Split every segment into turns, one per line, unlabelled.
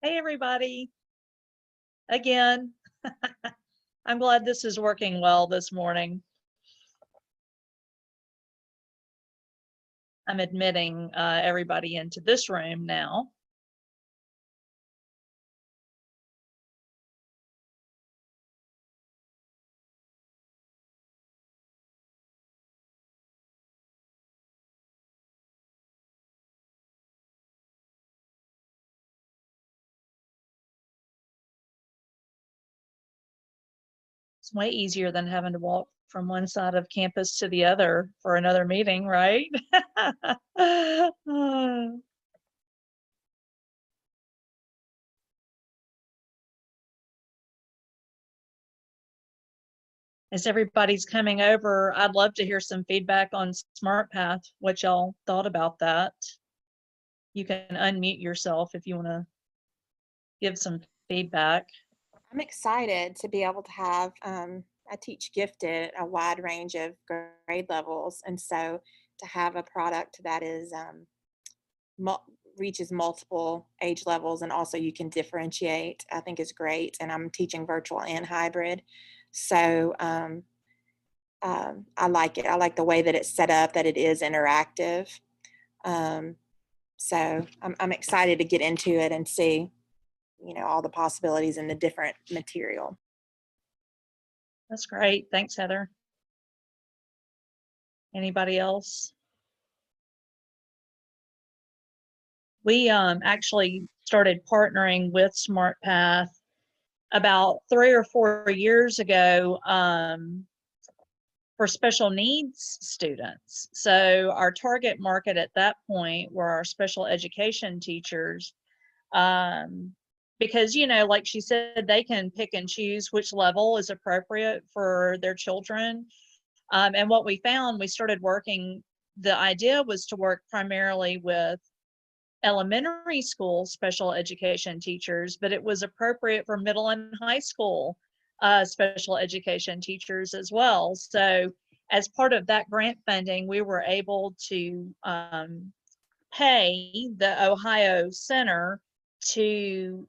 Hey, everybody. Again, I'm glad this is working well this morning. I'm admitting everybody into this room now. It's way easier than having to walk from one side of campus to the other for another meeting, right? As everybody's coming over, I'd love to hear some feedback on SmartPath, what y'all thought about that. You can unmute yourself if you want to give some feedback.
I'm excited to be able to have, I teach gifted a wide range of grade levels. And so to have a product that is, reaches multiple age levels and also you can differentiate, I think is great. And I'm teaching virtual and hybrid. So I like it. I like the way that it's set up, that it is interactive. So I'm excited to get into it and see, all the possibilities in the different material.
That's great. Thanks, Heather. Anybody else? We actually started partnering with SmartPath about 3 or 4 years ago for special needs students. So our target market at that point were our special education teachers, because, like she said, they can pick and choose which level is appropriate for their children. And what we found, we started working, the idea was to work primarily with elementary school special education teachers, but it was appropriate for middle and high school special education teachers as well. So as part of that grant funding, we were able to pay the Ohio Center to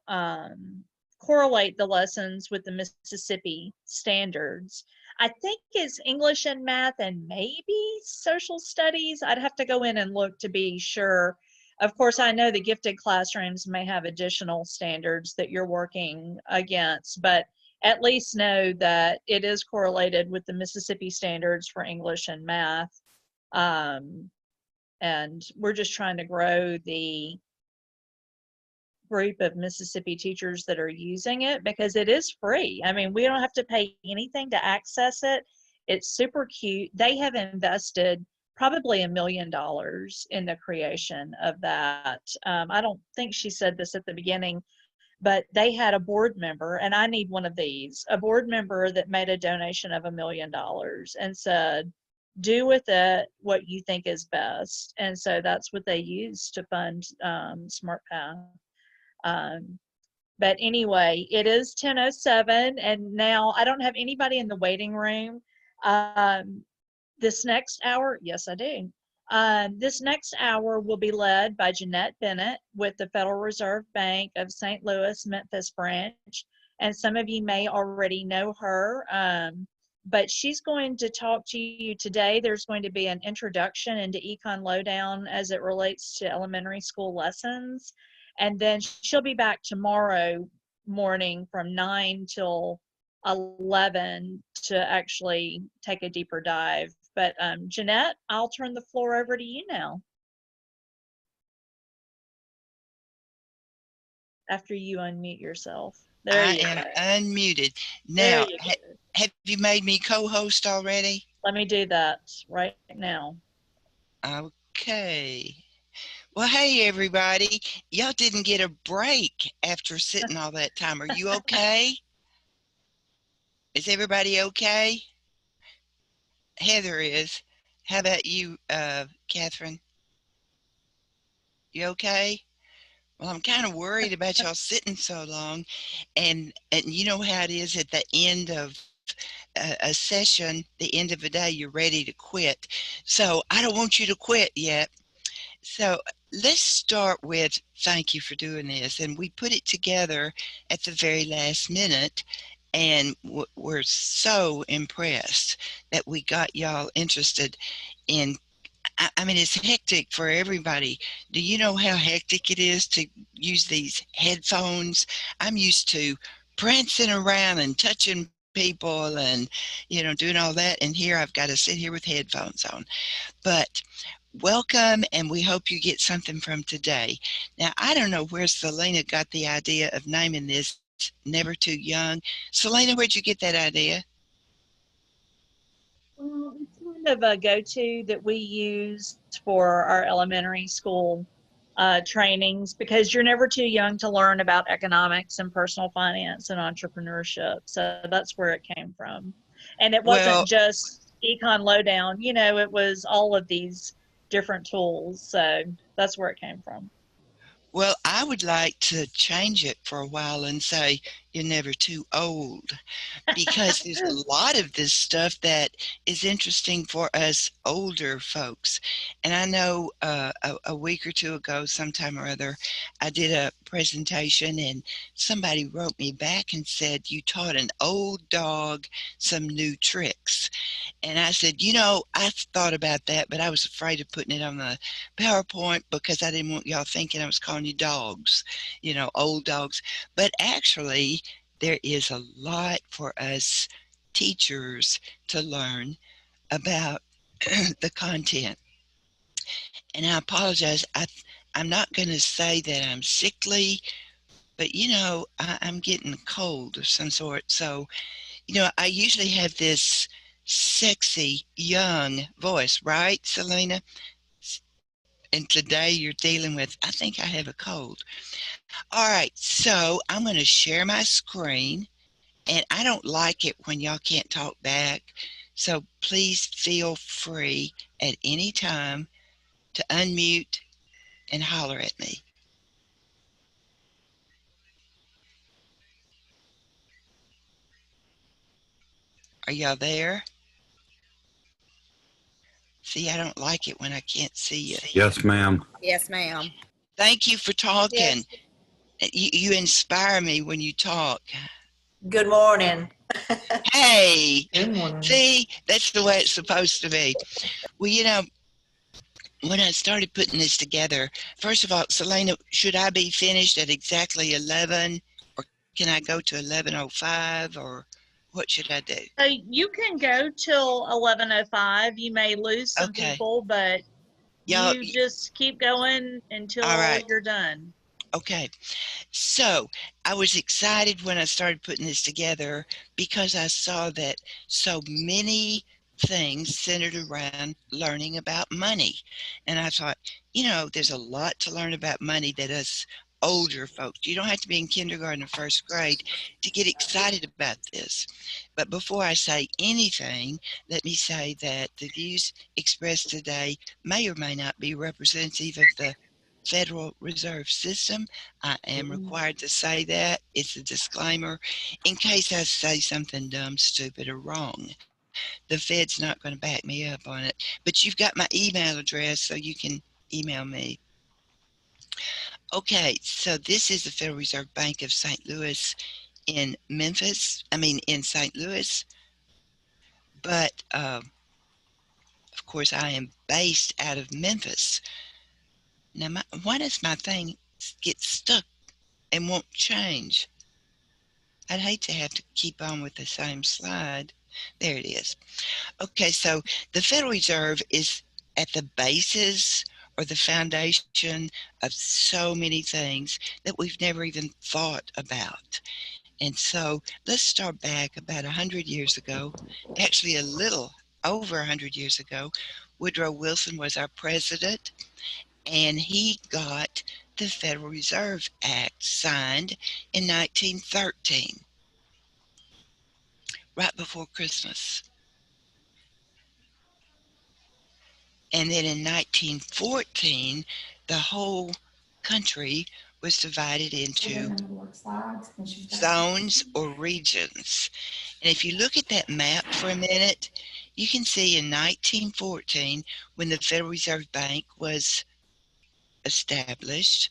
correlate the lessons with the Mississippi standards. I think it's English and math and maybe social studies. I'd have to go in and look to be sure. Of course, I know the gifted classrooms may have additional standards that you're working against, but at least know that it is correlated with the Mississippi standards for English and math. And we're just trying to grow the group of Mississippi teachers that are using it because it is free. I mean, we don't have to pay anything to access it. It's super cute. They have invested probably $1 million in the creation of that. I don't think she said this at the beginning, but they had a board member, and I need one of these, a board member that made a donation of $1 million and said, do with it what you think is best. And so that's what they use to fund SmartPath. But anyway, it is 10:07, and now I don't have anybody in the waiting room. This next hour, yes, I do. This next hour will be led by Jeanette Bennett with the Federal Reserve Bank of St. Louis Memphis branch. And some of you may already know her, but she's going to talk to you today. There's going to be an introduction into Econ Lowdown as it relates to elementary school lessons. And then she'll be back tomorrow morning from 9 till 11 to actually take a deeper dive. But Jeanette, I'll turn the floor over to you now. After you unmute yourself. There you go.
I am unmuted. Now, have you made me co-host already?
Let me do that right now.
Okay. Well, hey, everybody. Y'all didn't get a break after sitting all that time. Are you okay? Is everybody okay? Heather is. How about you, Catherine? You okay? Well, I'm kind of worried about y'all sitting so long. And you know how it is at the end of a session, the end of a day, you're ready to quit. So I don't want you to quit yet. So let's start with thank you for doing this. And we put it together at the very last minute, and we're so impressed that we got y'all interested in. I mean, it's hectic for everybody. Do you know how hectic it is to use these headphones? I'm used to prancing around and touching people and, doing all that. And here I've got to sit here with headphones on. But welcome, and we hope you get something from today. Now, I don't know where Selena got the idea of naming this Never Too Young. Selena, where'd you get that idea?
Well, it's kind of a go-to that we use for our elementary school trainings because you're never too young to learn about economics and personal finance and entrepreneurship. So that's where it came from. And it
Well,
wasn't just Econ Lowdown, it was all of these different tools. So that's where it came from.
Well, I would like to change it for a while and say you're never too old, because there's a lot of this stuff that is interesting for us older folks. And I know a week or two ago, sometime or other, I did a presentation and somebody wrote me back and said, you taught an old dog some new tricks. And I said, I thought about that, but I was afraid of putting it on the PowerPoint because I didn't want y'all thinking I was calling you dogs, old dogs. But actually, there is a lot for us teachers to learn about the content. And I apologize. I'm not going to say that I'm sickly, but I'm getting a cold of some sort. So, I usually have this sexy young voice, right, Selena? And today you're dealing with, I think I have a cold. All right, so I'm going to share my screen, and I don't like it when y'all can't talk back. So please feel free at any time to unmute and holler at me. Are y'all there? See, I don't like it when I can't see you.
Yes, ma'am.
Yes, ma'am.
Thank you for talking.
Yes.
You inspire me when you talk.
Good morning.
Hey,
Good morning.
see, that's the way it's supposed to be. Well, when I started putting this together, first of all, Selena, should I be finished at exactly 11, or can I go to 11:05, or what should I do?
So you can go till 11:05. You may lose some
Okay.
people, but
Y'all,
you just keep going until
all right.
you're done.
Okay. So I was excited when I started putting this together because I saw that so many things centered around learning about money. And I thought, there's a lot to learn about money that us older folks, you don't have to be in kindergarten or first grade to get excited about this. But before I say anything, let me say that the views expressed today may or may not be representative of the Federal Reserve System. I am required to say that. It's a disclaimer in case I say something dumb, stupid, or wrong. The Fed's not going to back me up on it. But you've got my email address, so you can email me. Okay, so this is the Federal Reserve Bank of St. Louis in St. Louis. But, of course, I am based out of Memphis. Now, why does my thing get stuck and won't change? I'd hate to have to keep on with the same slide. There it is. Okay, so the Federal Reserve is at the basis or the foundation of so many things that we've never even thought about. And so let's start back about 100 years ago, actually a little over 100 years ago. Woodrow Wilson was our president, and he got the Federal Reserve Act signed in 1913. Right before Christmas. And then in 1914, the whole country was divided into zones or regions. And if you look at that map for a minute, you can see in 1914, when the Federal Reserve Bank was established.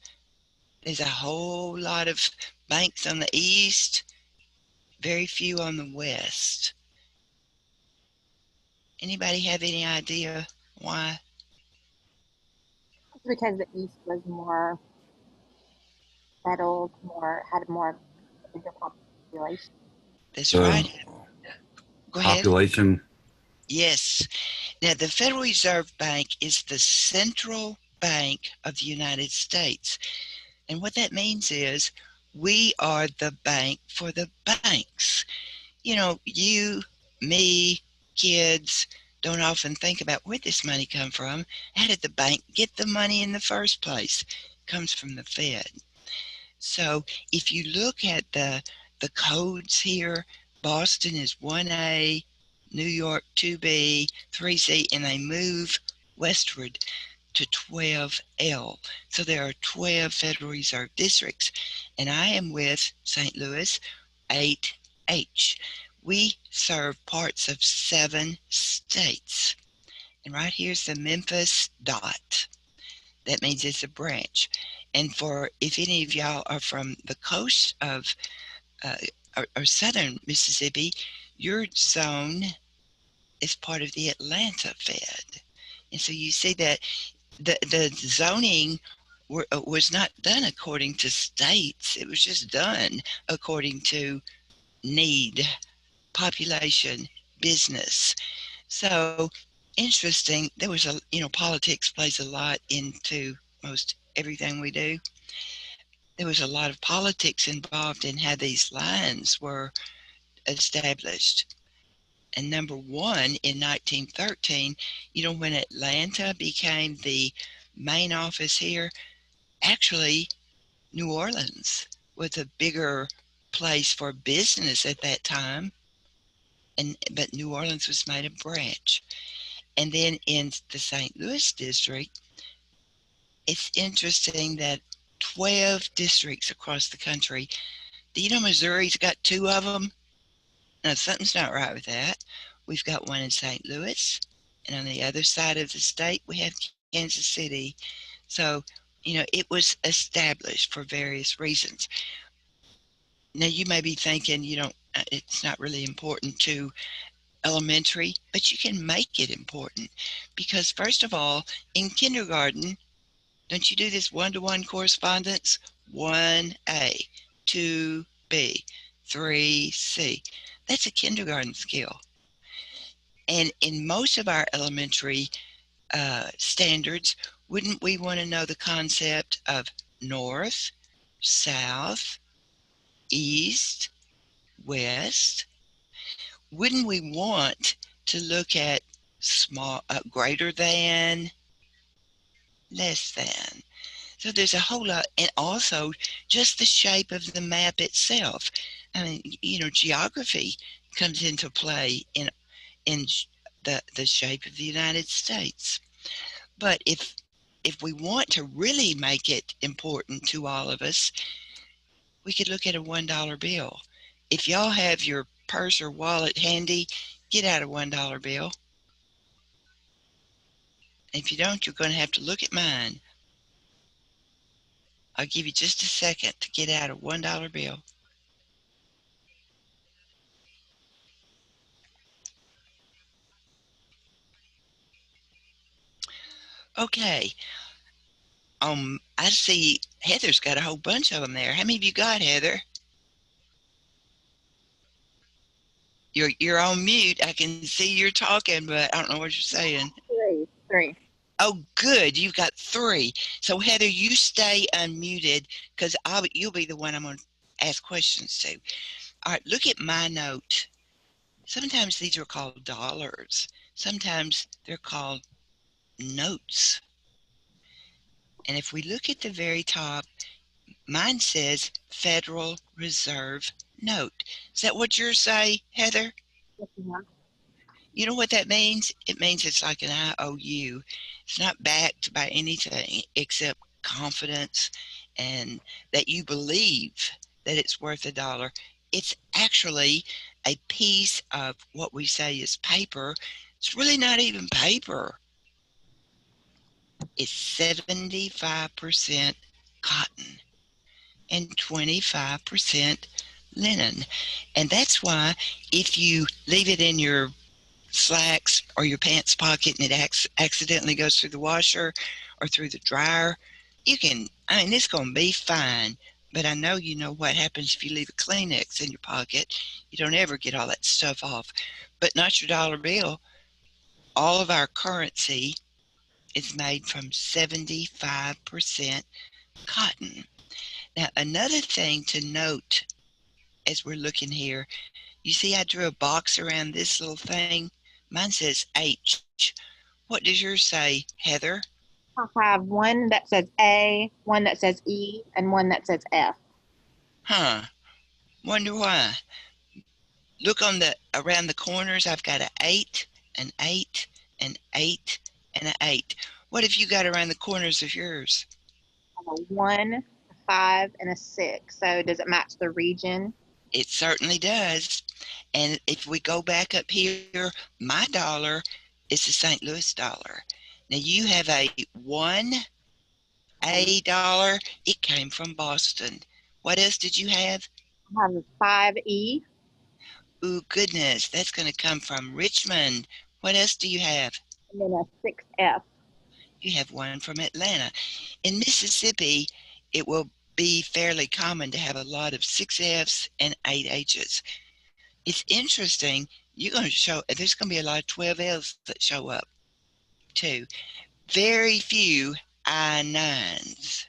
There's a whole lot of banks on the east, very few on the west. Anybody have any idea why?
Because the East was more settled, had more bigger population.
That's
The
right. Go ahead.
population.
Yes. Now, the Federal Reserve Bank is the central bank of the United States. And what that means is we are the bank for the banks. You know, you, me, kids don't often think about where this money come from. How did the bank get the money in the first place? It comes from the Fed. So if you look at the codes here, Boston is 1A, New York 2B, 3C, and they move westward to 12L. So there are 12 Federal Reserve districts, and I am with St. Louis 8H. We serve parts of 7 states. And right here's the Memphis dot. That means it's a branch. And for if any of y'all are from the coast of uh, or southern Mississippi, your zone is part of the Atlanta Fed. And so you see that the zoning was not done according to states. It was just done according to need, population, business. So interesting. There was politics plays a lot into most everything we do. There was a lot of politics involved in how these lines were established. And number one, in 1913, when Atlanta became the main office here, actually New Orleans was a bigger place for business at that time. But New Orleans was made a branch. And then in the St. Louis district, it's interesting that 12 districts across the country. Do you know Missouri's got 2 of them? Now, something's not right with that. We've got one in St. Louis, and on the other side of the state, we have Kansas City. So, it was established for various reasons. Now, you may be thinking, it's not really important to elementary, but you can make it important because, first of all, in kindergarten, don't you do this one-to-one correspondence? 1A, 2B, 3C. That's a kindergarten skill. And in most of our elementary standards, wouldn't we want to know the concept of north, south, east, west? Wouldn't we want to look at small, greater than, less than? So there's a whole lot, and also just the shape of the map itself. I mean, geography comes into play in the shape of the United States. But if we want to really make it important to all of us, we could look at a $1 bill. If y'all have your purse or wallet handy, get out a $1 bill. If you don't, you're going to have to look at mine. I'll give you just a second to get out a $1 bill. Okay. I see Heather's got a whole bunch of them there. How many of you got, Heather? You're on mute. I can see you're talking, but I don't know what you're saying.
Three.
Oh, good. You've got 3. So Heather, you stay unmuted because you'll be the one I'm going to ask questions to. All right, look at my note. Sometimes these are called dollars. Sometimes they're called notes. And if we look at the very top, mine says Federal Reserve Note. Is that what yours say, Heather? You know what that means? It means it's like an IOU. It's not backed by anything except confidence and that you believe that it's worth $1. It's actually a piece of what we say is paper. It's really not even paper. is 75% cotton and 25% linen. And that's why if you leave it in your slacks or your pants pocket and it accidentally goes through the washer or through the dryer, it's going to be fine. But I know you know what happens if you leave a Kleenex in your pocket. You don't ever get all that stuff off. But not your dollar bill. All of our currency is made from 75% cotton. Now, another thing to note as we're looking here, you see I drew a box around this little thing. Mine says H. What does yours say, Heather?
I have one that says A, one that says E, and one that says F.
Huh. Wonder why. Look around the corners. I've got an 8, an 8, an 8, and an 8. What have you got around the corners of yours?
I have a 1, a 5, and a 6. So does it match the region?
It certainly does. And if we go back up here, my dollar is the St. Louis dollar. Now you have a $1 It came from Boston. What else did you have?
I have a 5E.
Ooh, goodness, that's going to come from Richmond. What else do you have?
And then a 6F.
You have one from Atlanta. In Mississippi, it will be fairly common to have a lot of 6Fs and 8Hs. It's interesting. There's going to be a lot of 12Ls that show up too. Very few I9s.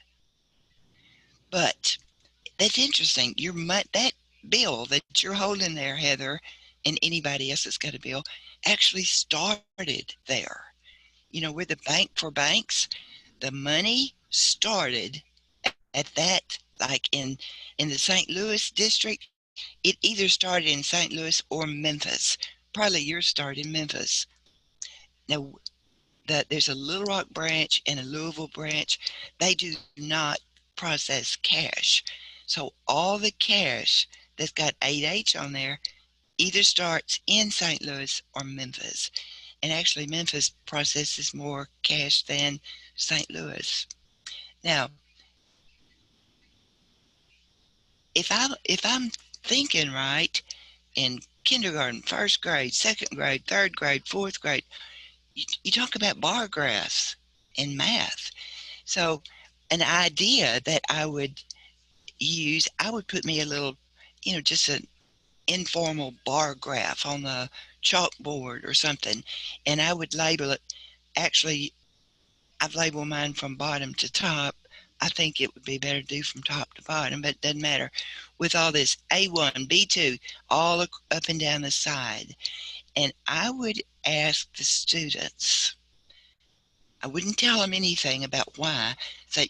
But that's interesting. That bill that you're holding there, Heather, and anybody else that's got a bill, actually started there. We're the bank for banks. The money started at that, like in the St. Louis district. It either started in St. Louis or Memphis. Probably yours started in Memphis. Now, there's a Little Rock branch and a Louisville branch. They do not process cash. So all the cash that's got 8H on there either starts in St. Louis or Memphis. And actually, Memphis processes more cash than St. Louis. Now, if I'm thinking right, in kindergarten, first grade, second grade, third grade, fourth grade, you talk about bar graphs in math. So an idea that I would use, I would put me a little, just an informal bar graph on the chalkboard or something, and I would label it. Actually, I've labeled mine from bottom to top. I think it would be better to do from top to bottom, but it doesn't matter. With all this A1, B2, all up and down the side. And I would ask the students, I wouldn't tell them anything about why. Say,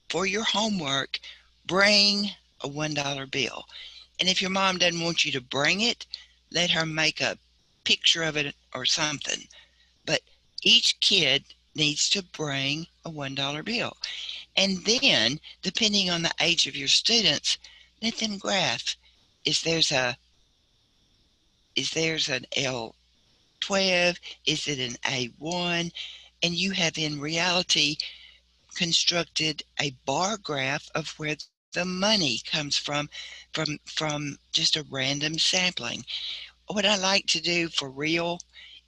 for your homework, bring a $1 bill. And if your mom doesn't want you to bring it, let her make a picture of it or something. But each kid needs to bring a $1 bill. And then, depending on the age of your students, let them graph. Is there's an L12? Is it an A1? And you have in reality constructed a bar graph of where the money comes from just a random sampling. What I like to do for real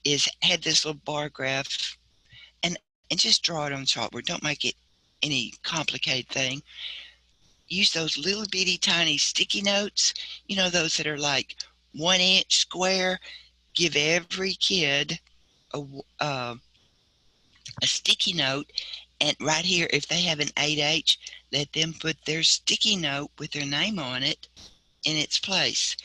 is have this little bar graph and just draw it on the chalkboard. Don't make it any complicated thing. Use those little bitty tiny sticky notes, those that are like 1-inch square. Give every kid a sticky note, and right here, if they have an 8H, let them put their sticky note with their name on it in its place.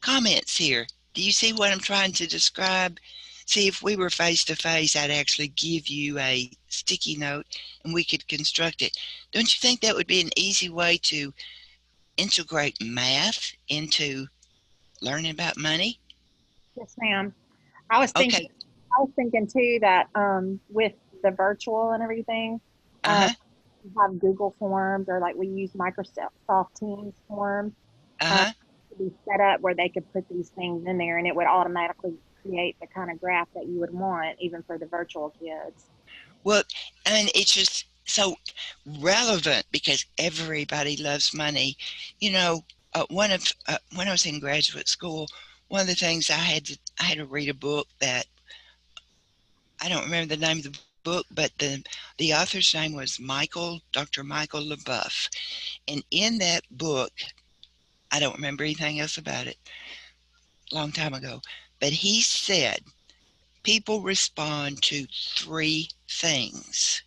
Comments here. Do you see what I'm trying to describe? See, if we were face to face, I'd actually give you a sticky note and we could construct it. Don't you think that would be an easy way to integrate math into learning about money?
Yes, ma'am. I was thinking,
Okay.
I was thinking too that with the virtual and everything,
Uh-huh.
we have Google Forms or like we use Microsoft Teams forms
Uh-huh.
to be set up where they could put these things in there and it would automatically create the kind of graph that you would want even for the virtual kids.
Well, and it's just so relevant because everybody loves money. You know, when I was in graduate school, one of the things I had to read a book that I don't remember the name of the book, but the author's name was Dr. Michael LaBeouf, and in that book, I don't remember anything else about it, a long time ago, but he said people respond to three things: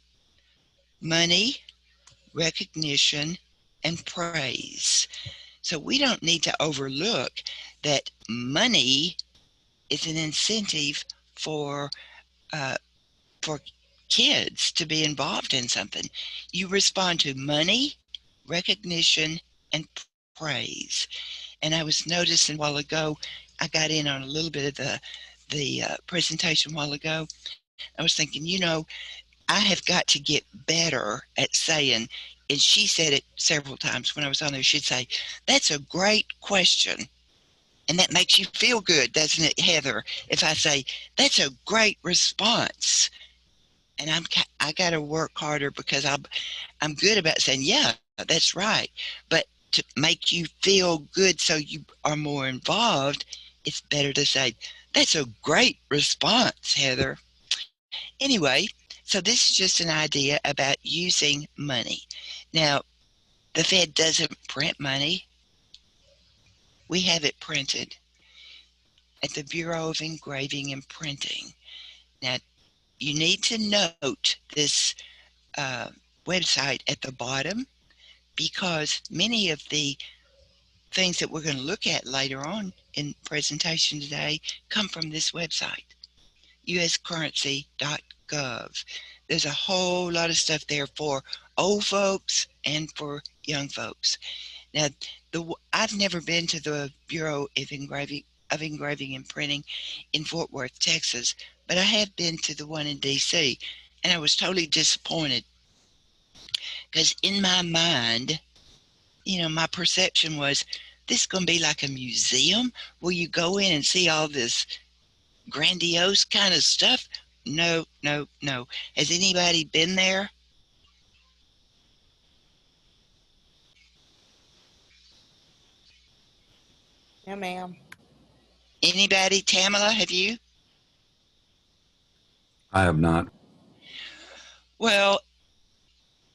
money, recognition, and praise. So we don't need to overlook that money is an incentive for uh, for kids to be involved in something. You respond to money, recognition, and praise. And I was noticing a while ago, I got in on a little bit of the presentation a while ago. I was thinking, I have got to get better at saying, and she said it several times when I was on there, she'd say, "That's a great question." And that makes you feel good, doesn't it, Heather? If I say, "That's a great response." And I got to work harder because I'm good about saying, "Yeah, that's right." But to make you feel good so you are more involved, it's better to say, "That's a great response, Heather." Anyway, so this is just an idea about using money. Now, the Fed doesn't print money. We have it printed at the Bureau of Engraving and Printing. Now, you need to note this uh, website at the bottom because many of the things that we're going to look at later on in presentation today come from this website, uscurrency.gov. There's a whole lot of stuff there for old folks and for young folks. Now, I've never been to the Bureau of Engraving and Printing in Fort Worth, Texas, but I have been to the one in DC, and I was totally disappointed because in my mind, my perception was this is going to be like a museum where you go in and see all this grandiose kind of stuff. No, no, no. Has anybody been there?
No, ma'am.
Anybody? Tamala, have you?
I have not.
Well,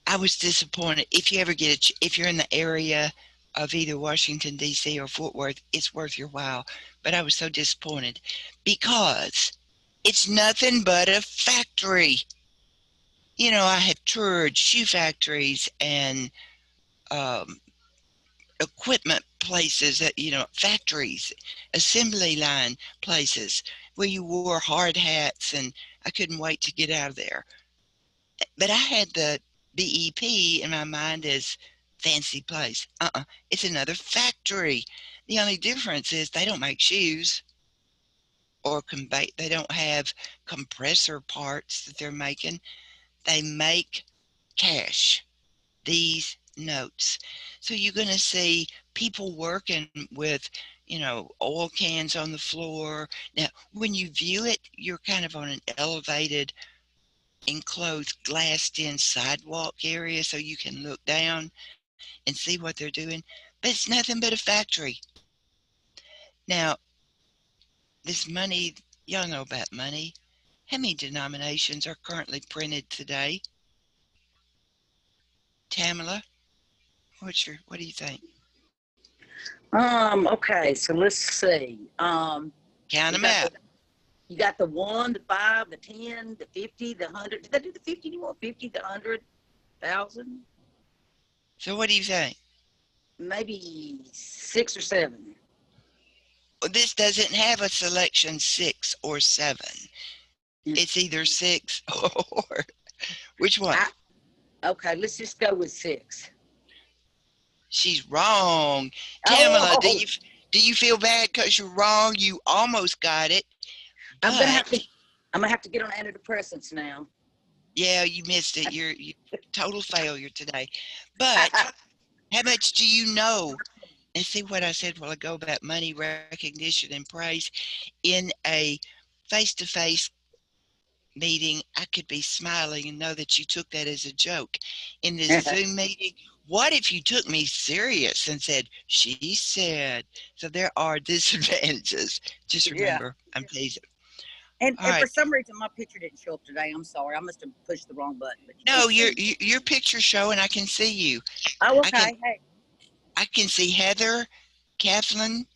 I was disappointed. If you ever if you're in the area of either Washington, D.C. or Fort Worth, it's worth your while. But I was so disappointed because it's nothing but a factory. I have toured shoe factories and um, equipment places, factories, assembly line places where you wore hard hats, and I couldn't wait to get out of there. But I had the BEP in my mind as fancy place. It's another factory. The only difference is they don't make shoes or they don't have compressor parts that they're making. They make cash, these notes. So you're going to see people working with, oil cans on the floor. Now, when you view it, you're kind of on an elevated, enclosed, glassed in sidewalk area so you can look down and see what they're doing. But it's nothing but a factory. Now, this money, y'all know about money. How many denominations are currently printed today? Tamala, what do you think?
Okay, so let's see.
Count
You
them
got
out.
the 1, the 5, the 10, the 50, the 100. Did I do the 50 anymore? 50, the 100,000?
So what do you think?
Maybe 6 or 7.
Well, this doesn't have a selection 6 or 7. It's either 6 or which one?
Okay, let's just go with 6.
She's wrong. Tamala,
Oh,
do you feel bad because you're wrong? You almost got it.
I'm
But
gonna have to get on antidepressants now.
yeah, you missed it. You're total failure today. But how much do you know? And see what I said a while ago about money, recognition, and praise in a face-to-face meeting, I could be smiling and know that you took that as a joke. In this Zoom meeting, what if you took me serious and said, she said? So there are disadvantages. Just
Yeah.
remember, I'm teasing.
And
All right.
for some reason, my picture didn't show up today. I'm sorry. I must have pushed the wrong button. But
No, your picture showing. I can see you.
Oh,
I can
okay. Hey,
I can see Heather, Catherine,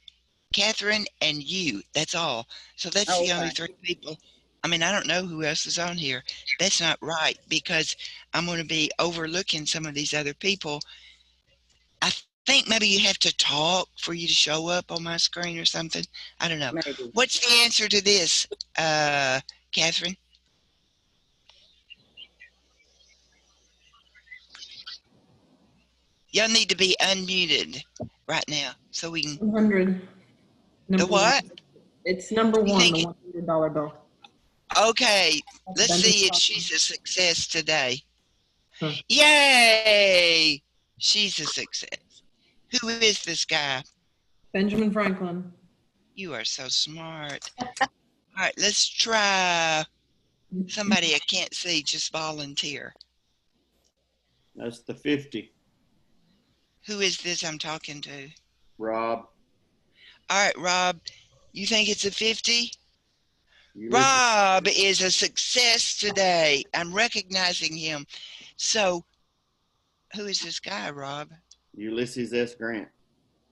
and you. That's all. So that's the only
okay.
3 people. I mean, I don't know who else is on here. That's not right because I'm going to be overlooking some of these other people. I think maybe you have to talk for you to show up on my screen or something. I don't know.
Maybe.
What's the answer to this, Catherine? Y'all need to be unmuted right now so we can.
100.
The
Number
what?
one. It's number
You
one,
think
the $100 bill.
Okay, let's
Benjamin
see if
Franklin.
she's a success today.
Huh.
Yay! She's a success. Who is this guy?
Benjamin Franklin.
You are so smart. All right, let's try somebody I can't see. Just volunteer.
That's the 50.
Who is this I'm talking to?
Rob.
All right, Rob, you think it's a 50?
Ulysses,
Rob is a success today. I'm recognizing him. So, who is this guy, Rob?
Ulysses S. Grant.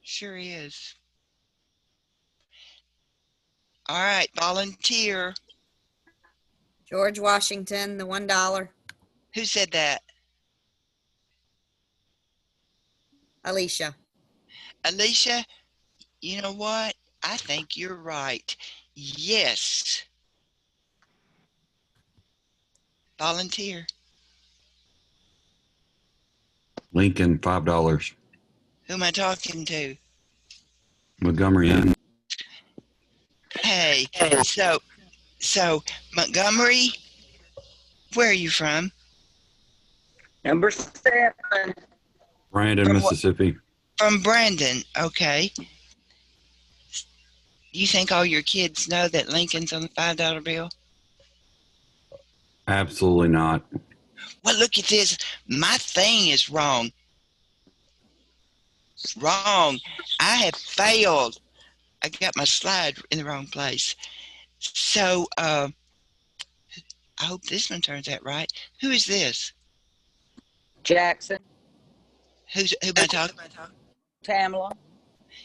Sure is. All right, volunteer.
George Washington, the $1.
Who said that?
Alicia.
Alicia, you know what? I think you're right. Yes. Volunteer.
Lincoln, $5.
Who am I talking to?
Montgomery Inn.
Hey, so Montgomery, where are you from?
Number 7.
Brandon,
From what-
Mississippi.
From Brandon. Okay. You think all your kids know that Lincoln's on the $5 bill?
Absolutely not.
Well, look at this. My thing is wrong. Wrong. I have failed. I got my slide in the wrong place. So, I hope this one turns out right. Who is this?
Jackson.
Who am I talking about?
Tamala.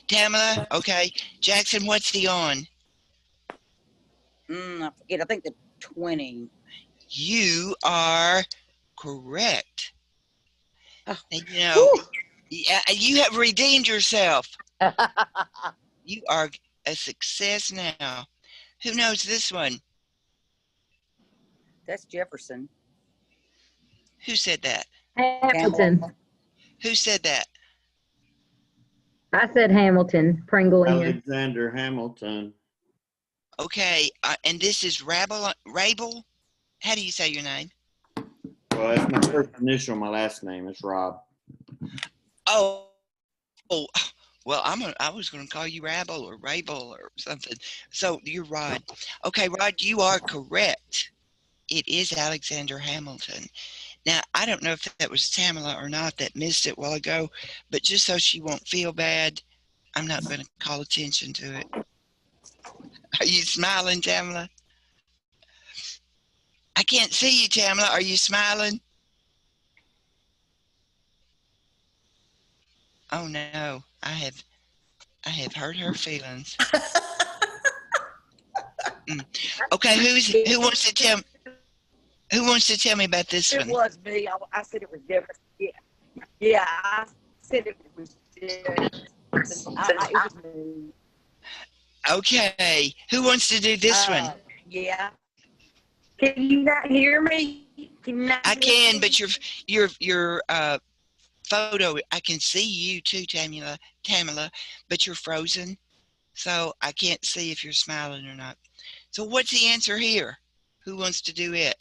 Tamala? Okay. Jackson, what's he on?
I forget. I think the 20.
You are correct.
Oh.
And, you know, yeah, you have redeemed yourself. You are a success now. Who knows this one?
That's Jefferson.
Who said that?
Hamilton.
Who said that?
I said Hamilton. Pringle Inn.
Alexander Hamilton.
Okay, and this is Rabel. How do you say your name?
Well, it's my first initial, my last name. It's Rob.
Oh, well, I was going to call you Rabel or Rabel or something. So you're right. Okay, Rod, you are correct. It is Alexander Hamilton. Now, I don't know if that was Tamala or not that missed it a while ago, but just so she won't feel bad, I'm not going to call attention to it. Are you smiling, Tamala? I can't see you, Tamala. Are you smiling? Oh no, I have hurt her feelings. Okay, who wants to tell me about this
It
one?
was me. I said it was Jefferson. Yeah, I said it was Jefferson. It was me.
Okay, who wants to do this one?
Yeah. Can you not hear me? Can you not
I
hear
can,
me?
but your photo, I can see you too, Tamala, but you're frozen, so I can't see if you're smiling or not. So what's the answer here? Who wants to do it?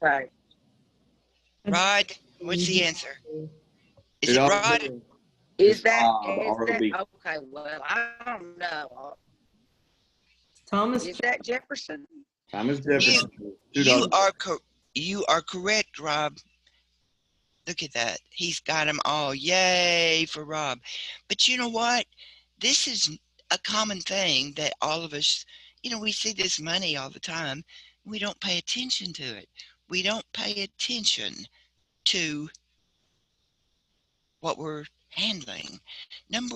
Right.
Rod, what's the answer? Is
It
it
all
Rod?
depends.
Is that,
ROB.
okay, well, I don't know.
Thomas,
Is that Jefferson?
Thomas Jefferson.
You
$2.
you are correct, Rob. Look at that. He's got them all. Yay for Rob. But you know what? This is a common thing that all of us, we see this money all the time. We don't pay attention to it. We don't pay attention to what we're handling. And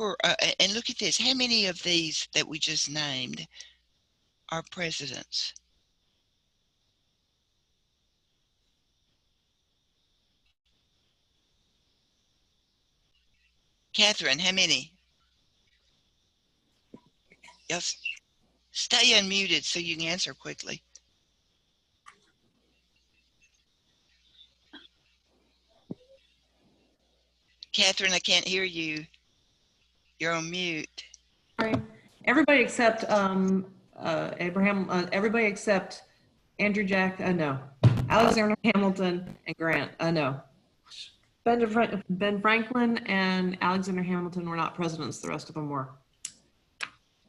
look at this. How many of these that we just named are presidents? Catherine, how many? Yes. Stay unmuted so you can answer quickly. Catherine, I can't hear you. You're on mute.
sorry. Everybody except Abraham, everybody except Andrew Jack, no. Alexander Hamilton and Grant, no. Ben Franklin and Alexander Hamilton were not presidents, the rest of them were.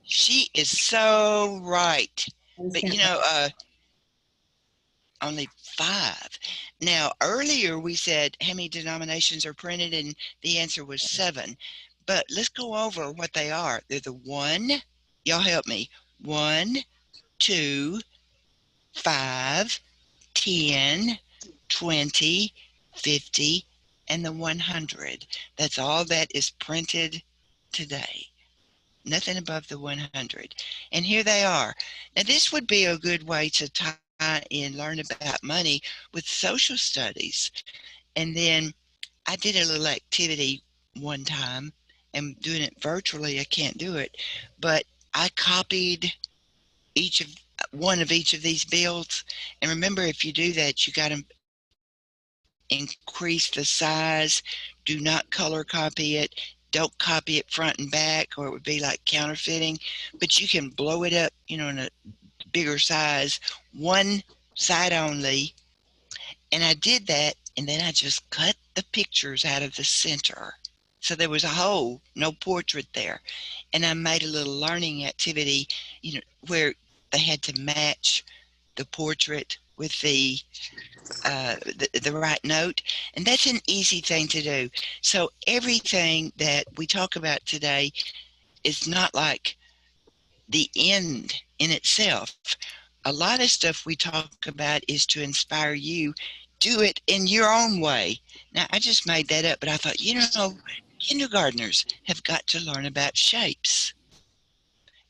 She is so right. But only 5. Now, earlier we said how many denominations are printed, and the answer was 7. But let's go over what they are. They're the 1, y'all help me, 1, 2, 5, 10, 20, 50, and the 100. That's all that is printed today. Nothing above the 100. And here they are. Now, this would be a good way to tie in, learn about money with social studies. And then I did a little activity one time, and doing it virtually, I can't do it, but I copied one of each of these bills. And remember, if you do that, you got to increase the size. Do not color copy it. Don't copy it front and back, or it would be like counterfeiting. But you can blow it up, in a bigger size, one side only. And I did that, and then I just cut the pictures out of the center. So there was a hole, no portrait there. And I made a little learning activity, where they had to match the portrait with the right note. And that's an easy thing to do. So everything that we talk about today is not like the end in itself. A lot of stuff we talk about is to inspire you. Do it in your own way. Now, I just made that up, but I thought, kindergartners have got to learn about shapes.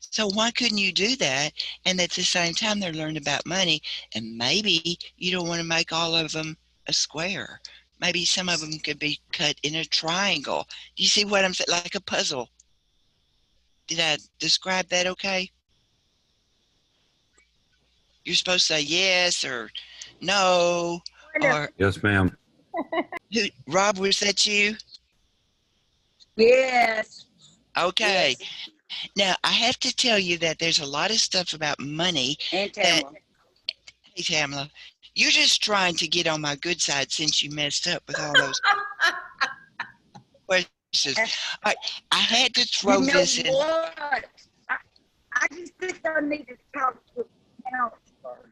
So why couldn't you do that? And at the same time, they're learning about money. And maybe you don't want to make all of them a square. Maybe some of them could be cut in a triangle. Do you see what I'm saying? Like a puzzle. Did I describe that okay? You're supposed to say yes or no, or
Yes, ma'am.
Rob, was that you?
Yes.
Okay.
Yes.
Now, I have to tell you that there's a lot of stuff about money.
And Tamara.
Hey, Tamla, you're just trying to get on my good side since you messed up with all those questions. All right, I had to throw this in.
What? I just think I need to talk to a counselor.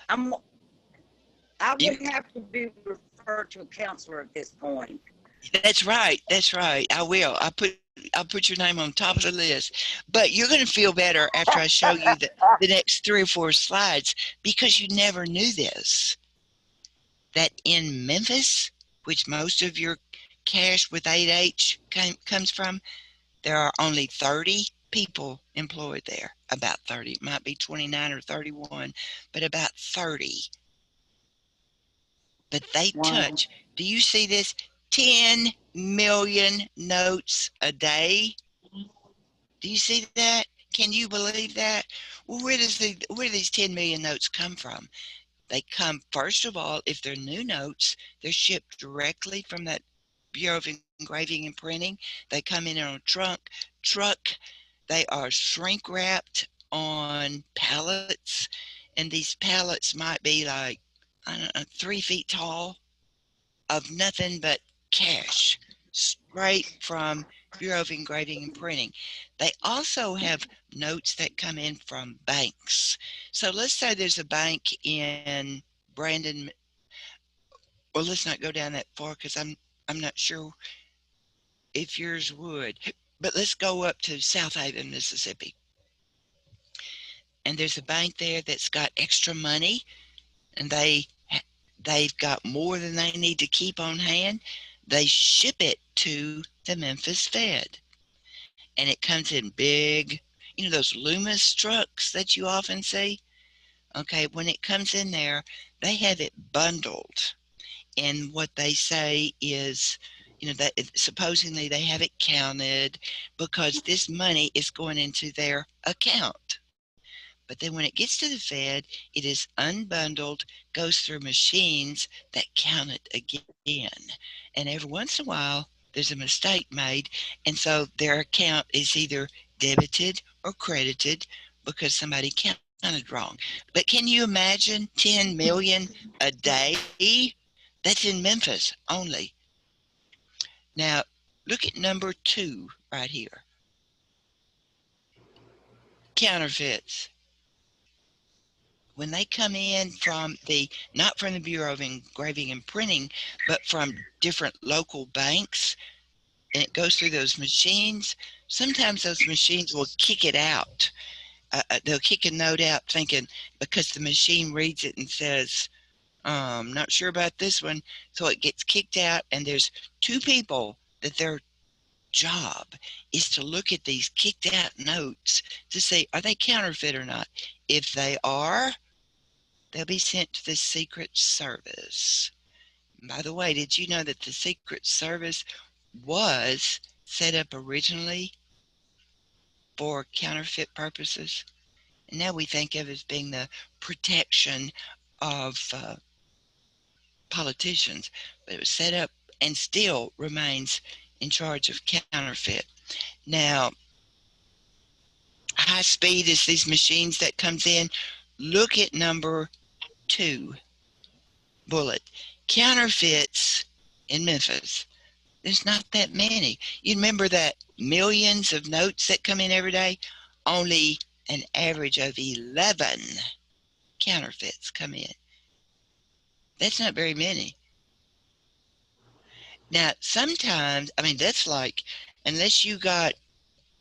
I would have to be referred to a counselor at this point.
That's right. That's right. I will. I'll put your name on top of the list. But you're going to feel better after I show you the next 3 or 4 slides, because you never knew this. That in Memphis, which most of your cash with 8H comes from, there are only 30 people employed there. About 30. It might be 29 or 31, but about 30. But they touch. Do you see this? 10 million notes a day. Do you see that? Can you believe that? Well, where do these 10 million notes come from? They come, first of all, if they're new notes, they're shipped directly from that Bureau of Engraving and Printing. They come in on a truck. They are shrink wrapped on pallets, and these pallets might be like, 3 feet tall, of nothing but cash, straight from Bureau of Engraving and Printing. They also have notes that come in from banks. So let's say there's a bank in Brandon, or let's not go down that far because I'm not sure if yours would, but let's go up to South Haven, Mississippi. And there's a bank there that's got extra money, and they've got more than they need to keep on hand. They ship it to the Memphis Fed, and it comes in big, those Loomis trucks that you often see. Okay, when it comes in there, they have it bundled, and what they say is, that supposedly they have it counted because this money is going into their account. But then when it gets to the Fed, it is unbundled, goes through machines that count it again. And every once in a while, there's a mistake made. And so their account is either debited or credited because somebody counted wrong. But can you imagine 10 million a day? That's in Memphis only. Now, look at number 2 right here. Counterfeits. When they come in from not from the Bureau of Engraving and Printing, but from different local banks, and it goes through those machines, sometimes those machines will kick it out. They'll kick a note out thinking, because the machine reads it and says, not sure about this one. So it gets kicked out, and there's 2 people that their job is to look at these kicked out notes to see, are they counterfeit or not? If they are, they'll be sent to the Secret Service. By the way, did you know that the Secret Service was set up originally for counterfeit purposes? And now we think of it as being the protection of politicians, but it was set up and still remains in charge of counterfeit. Now, high speed is these machines that comes in. Look at number 2 bullet. Counterfeits in Memphis. There's not that many. You remember that millions of notes that come in every day? Only an average of 11 counterfeits come in. That's not very many. Now, sometimes, that's like, unless you got,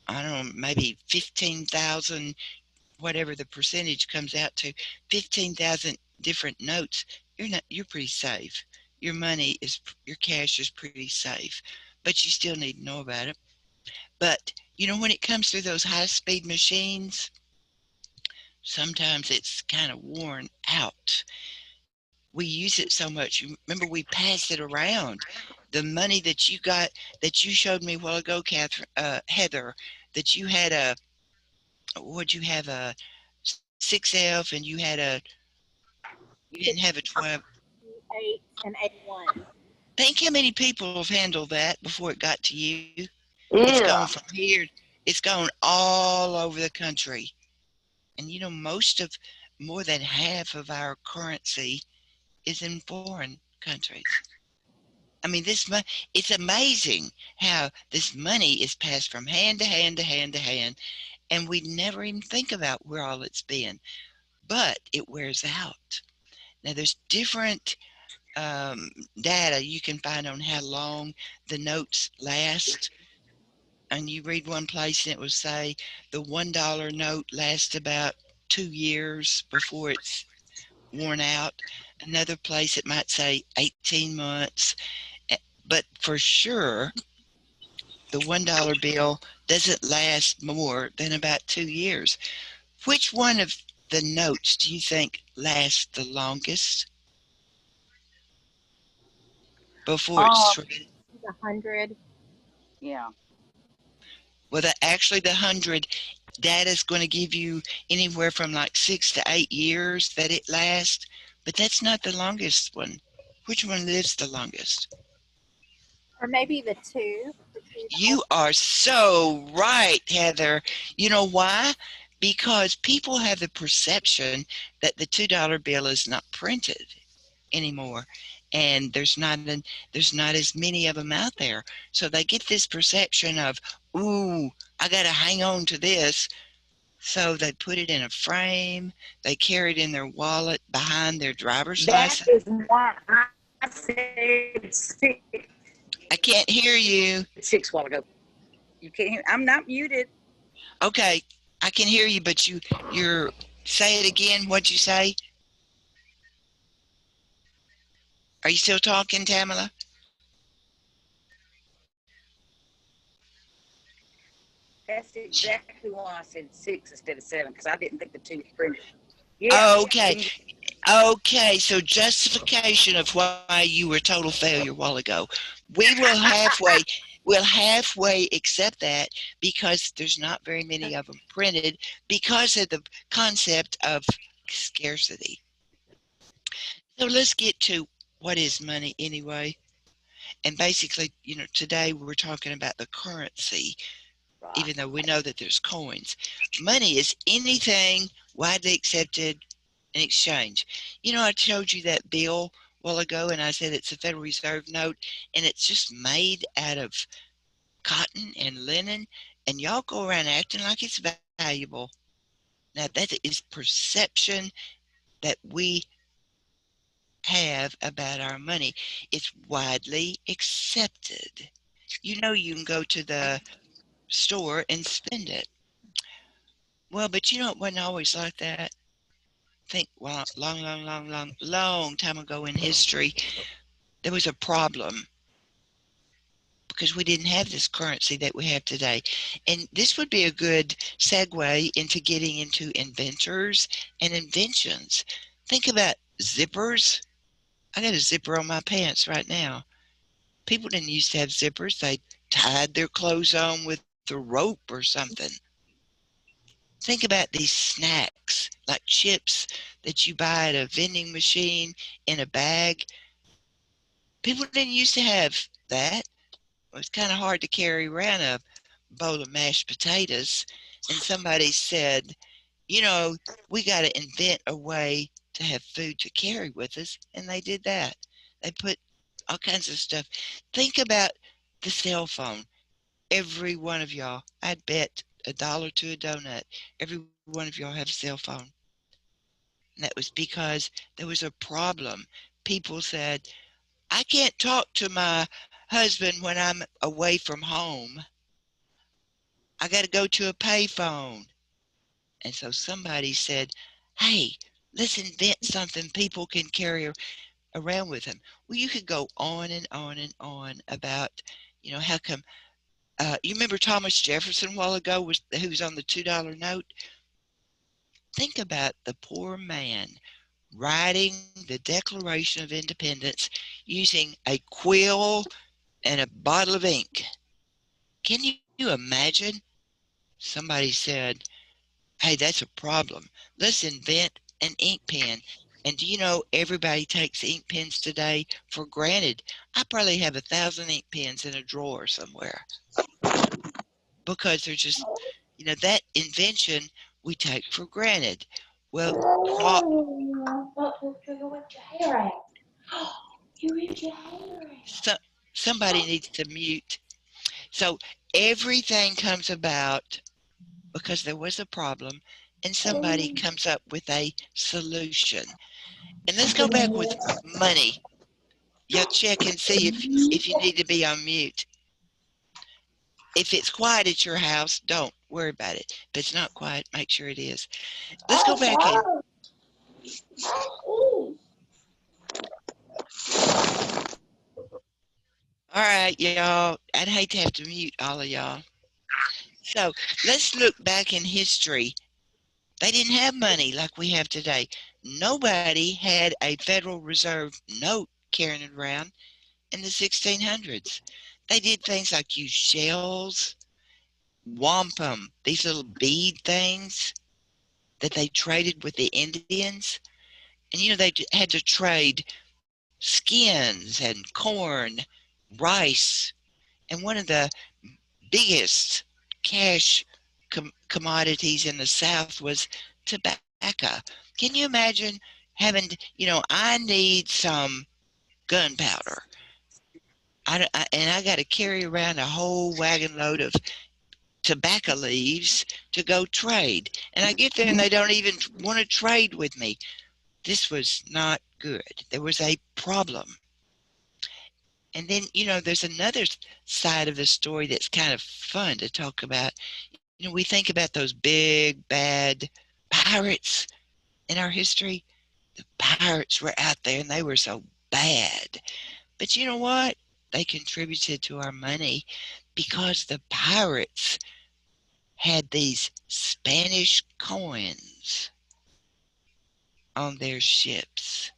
I don't know, maybe 15,000, whatever the percentage comes out to, 15,000 different notes, you're pretty safe. Your cash is pretty safe, but you still need to know about it. But, when it comes through those high-speed machines, sometimes it's kind of worn out. We use it so much. Remember, we pass it around. The money that you got, that you showed me a while ago, Heather, that you had a 6F, and you didn't have a 12.
8 and 81.
Think how many people have handled that before it got to you.
Yeah.
It's gone from here. It's gone all over the country. And more than half of our currency is in foreign countries. It's amazing how this money is passed from hand to hand to hand to hand, and we never even think about where all it's been. But it wears out. Now, there's different data you can find on how long the notes last. And you read one place and it will say the $1 note lasts about 2 years before it's worn out. Another place it might say 18 months. But for sure, the $1 bill doesn't last more than about 2 years. Which one of the notes do you think lasts the longest before it's shredded?
100.
Yeah.
Well, the 100 data is going to give you anywhere from like 6 to 8 years that it lasts, but that's not the longest one. Which one lives the longest?
Or maybe the 2.
You are so right, Heather. You know why? Because people have the perception that the $2 bill is not printed anymore. and there's not as many of them out there. So they get this perception of, ooh, I got to hang on to this. So they put it in a frame. They carry it in their wallet behind their driver's
That
license.
is why I said 6
I can't hear you.
while ago. You can't hear. I'm not muted.
Okay, I can hear you, but you're say it again. What'd you say? Are you still talking, Tamala?
That's exactly why I said 6 instead of 7, because I didn't think the 2 was printed. Yeah.
Okay. Okay, so justification of why you were a total failure a while ago. We'll halfway accept that because there's not very many of them printed because of the concept of scarcity. So let's get to what is money anyway. And basically, today we're talking about the currency, even though we know that there's coins. Money is anything widely accepted in exchange. I showed you that bill a while ago, and I said it's a Federal Reserve note, and it's just made out of cotton and linen, and y'all go around acting like it's valuable. Now, that is perception that we have about our money. It's widely accepted. You can go to the store and spend it. Well, but it wasn't always like that. Think, well, long time ago in history, there was a problem because we didn't have this currency that we have today. And this would be a good segue into getting into inventors and inventions. Think about zippers. I got a zipper on my pants right now. People didn't used to have zippers. They tied their clothes on with a rope or something. Think about these snacks like chips that you buy at a vending machine in a bag. People didn't used to have that. It was kind of hard to carry around a bowl of mashed potatoes. And somebody said, we got to invent a way to have food to carry with us. And they did that. They put all kinds of stuff. Think about the cell phone. Every one of y'all, I'd bet $1 to a donut, every one of y'all have a cell phone. And that was because there was a problem. People said, I can't talk to my husband when I'm away from home. I got to go to a payphone. And so somebody said, hey, let's invent something people can carry around with them. Well, you could go on and on and on about, how come. You remember Thomas Jefferson a while ago, who was on the $2 note? Think about the poor man writing the Declaration of Independence using a quill and a bottle of ink. Can you imagine? Somebody said, hey, that's a problem. Let's invent an ink pen. And do you know everybody takes ink pens today for granted? I probably have 1,000 ink pens in a drawer somewhere because they're just, that invention we take for granted. Well, somebody needs to mute. So everything comes about because there was a problem and somebody comes up with a solution. And let's go back with money. Y'all check and see if you need to be on mute. If it's quiet at your house, don't worry about it. If it's not quiet, make sure it is. Let's go back in. All right, y'all. I'd hate to have to mute all of y'all. So let's look back in history. They didn't have money like we have today. Nobody had a Federal Reserve note carrying it around in the 1600s. They did things like use shells, wampum, these little bead things that they traded with the Indians. And they had to trade skins and corn, rice, and one of the biggest cash commodities in the South was tobacco. Can you imagine having, I need some gunpowder. And I got to carry around a whole wagon load of tobacco leaves to go trade. And I get there and they don't even want to trade with me. This was not good. There was a problem. And then, there's another side of the story that's kind of fun to talk about. We think about those big, bad pirates in our history. The pirates were out there and they were so bad. But you know what? They contributed to our money because the pirates had these Spanish coins on their ships.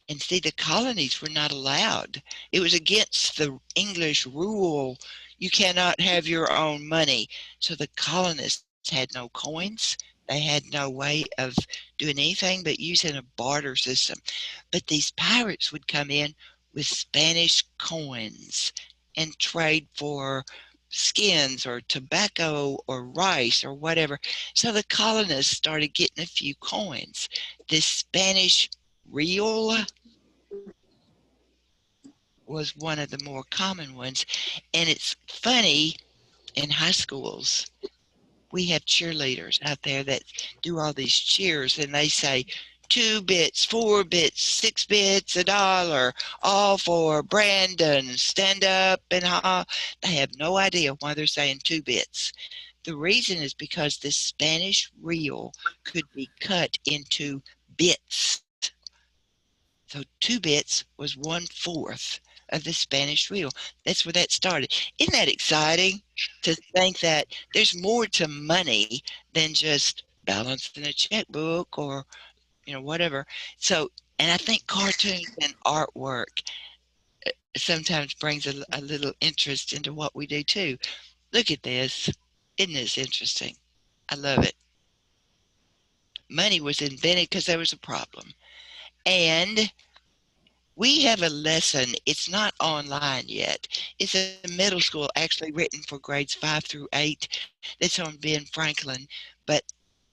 And see, the colonies were not allowed. It was against the English rule. You cannot have your own money. So the colonists had no coins. They had no way of doing anything but using a barter system. But these pirates would come in with Spanish coins and trade for skins or tobacco or rice or whatever. So the colonists started getting a few coins. This Spanish real was one of the more common ones. And it's funny, in high schools, we have cheerleaders out there that do all these cheers, and they say 2 bits, 4 bits, 6 bits, $1, all for Brandon, stand up and they have no idea why they're saying 2 bits. The reason is because this Spanish real could be cut into bits. So 2 bits was 1/4 of the Spanish real. That's where that started. Isn't that exciting to think that there's more to money than just balancing a checkbook or, whatever. So, and I think cartoons and artwork sometimes brings a little interest into what we do too. Look at this. Isn't this interesting? I love it. Money was invented because there was a problem. And we have a lesson. It's not online yet. It's a middle school, actually written for grades 5 through 8. That's on Ben Franklin. But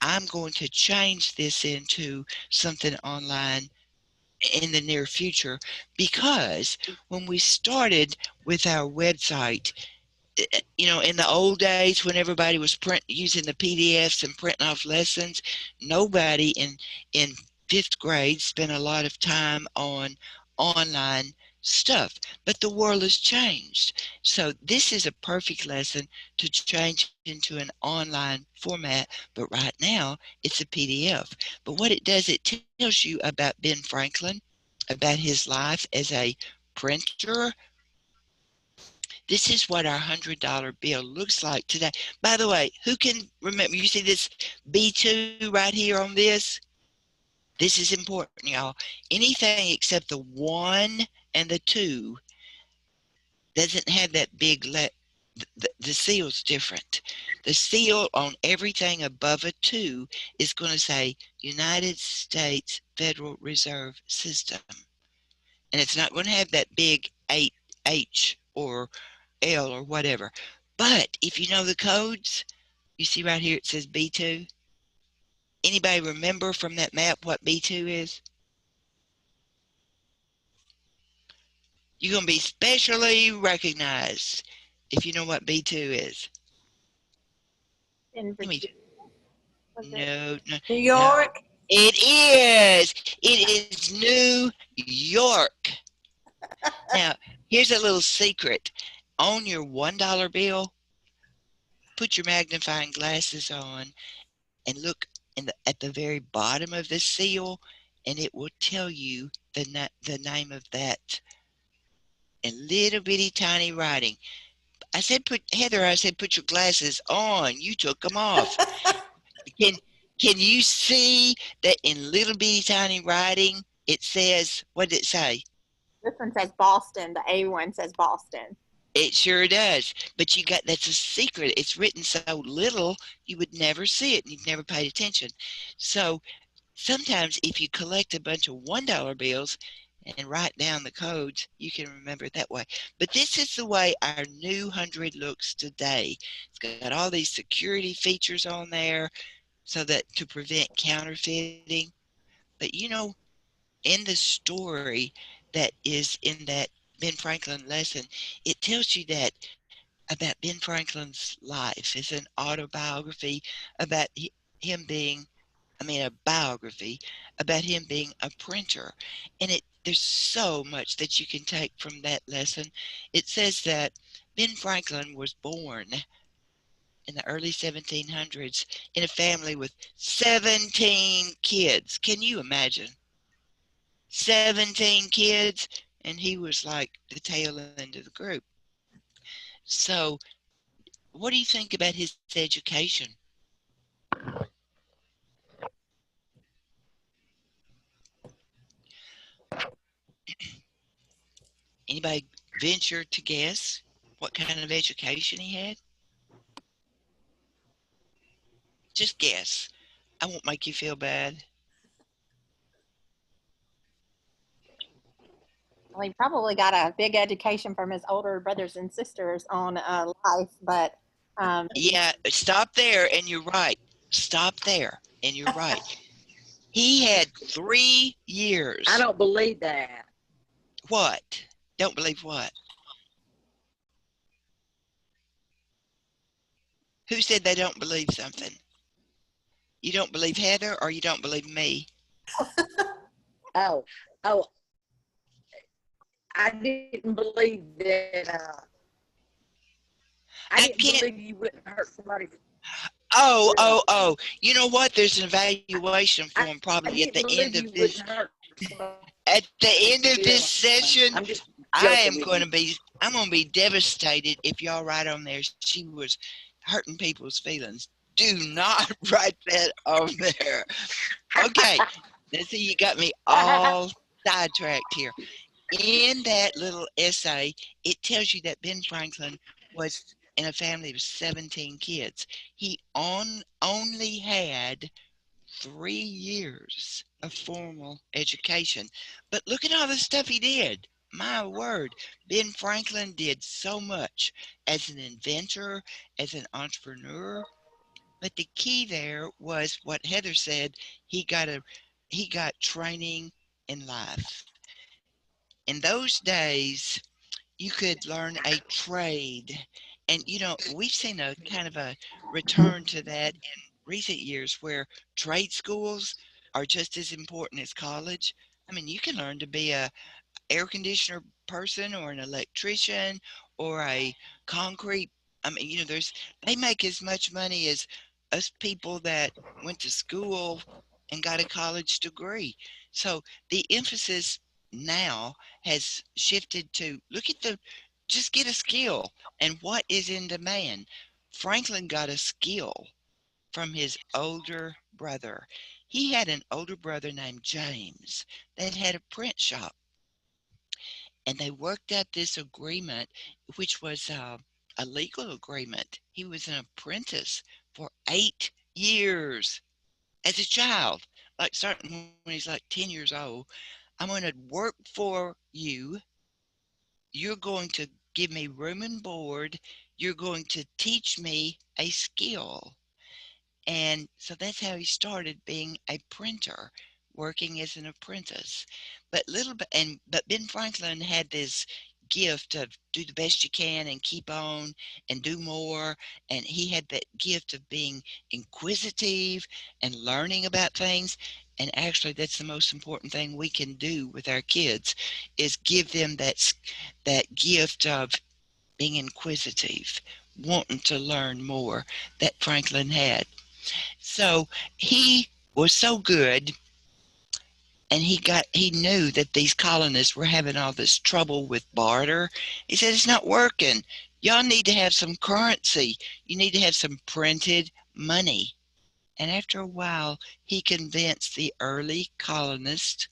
I'm going to change this into something online in the near future, because when we started with our website, in the old days when everybody was using the PDFs and printing off lessons, nobody in 5th grade spent a lot of time on online stuff. But the world has changed. So this is a perfect lesson to change into an online format. But right now it's a PDF. But what it does, it tells you about Ben Franklin, about his life as a printer. This is what our $100 bill looks like today. By the way, who can remember? You see this B2 right here on this? This is important, y'all. Anything except the 1 and the 2 doesn't have that big the seal's different. The seal on everything above a 2 is going to say United States Federal Reserve System. And it's not going to have that big H or L or whatever. But if you know the codes, you see right here it says B2. Anybody remember from that map what B2 is? You're going to be specially recognized if you know what B2 is.
In Virginia.
No.
New York.
No. It is. It is New York. Now, here's a little secret. On your $1 bill, put your magnifying glasses on and look at the very bottom of the seal, and it will tell you the name of that in little bitty tiny writing. Heather, I said put your glasses on. You took them off. Can you see that in little bitty tiny writing it says, what did it say?
This one says Boston. The A one says Boston.
It sure does. But that's a secret. It's written so little, you would never see it and you've never paid attention. So sometimes if you collect a bunch of $1 bills and write down the codes, you can remember it that way. But this is the way our new 100 looks today. It's got all these security features on there so that to prevent counterfeiting. But in the story, that is in that Ben Franklin lesson. It tells you that about Ben Franklin's life. It's an autobiography about him being, a biography about him being a printer. And there's so much that you can take from that lesson. It says that Ben Franklin was born in the early 1700s in a family with 17 kids. Can you imagine? 17 kids, and he was like the tail end of the group. So, what do you think about his education? Anybody venture to guess what kind of education he had? Just guess. I won't make you feel bad.
Well, he probably got a big education from his older brothers and sisters on life, but
Yeah, stop there, and you're right. Stop there, and you're right. He had 3 years.
I don't believe that.
What? Don't believe what? Who said they don't believe something? You don't believe Heather, or you don't believe me?
Oh, I didn't believe that. I didn't believe you wouldn't hurt somebody.
Oh. You know what? There's an evaluation form probably at the end of this. At the end of this session, I'm going to be devastated if y'all write on there she was hurting people's feelings. Do not write that on there. Okay. Let's see, you got me all sidetracked here. In that little essay, it tells you that Ben Franklin was in a family of 17 kids. He only had 3 years of formal education. But look at all the stuff he did. My word, Ben Franklin did so much as an inventor, as an entrepreneur. But the key there was what Heather said, he got training in life. In those days, you could learn a trade. And, we've seen a kind of a return to that in recent years where trade schools are just as important as college. You can learn to be a air conditioner person or an electrician or a concrete. They make as much money as us people that went to school and got a college degree. So the emphasis now has shifted to just get a skill and what is in demand. Franklin got a skill from his older brother. He had an older brother named James that had a print shop. And they worked out this agreement, which was a legal agreement. He was an apprentice for 8 years as a child, like starting when he's like 10 years old. I'm going to work for you. You're going to give me room and board. You're going to teach me a skill. And so that's how he started being a printer, working as an apprentice. But Ben Franklin had this gift of do the best you can and keep on and do more. And he had that gift of being inquisitive and learning about things. And actually, that's the most important thing we can do with our kids is give them that gift of being inquisitive, wanting to learn more that Franklin had. So he was so good, and he knew that these colonists were having all this trouble with barter. He said, it's not working. Y'all need to have some currency. You need to have some printed money. And after a while, he convinced the early colonists,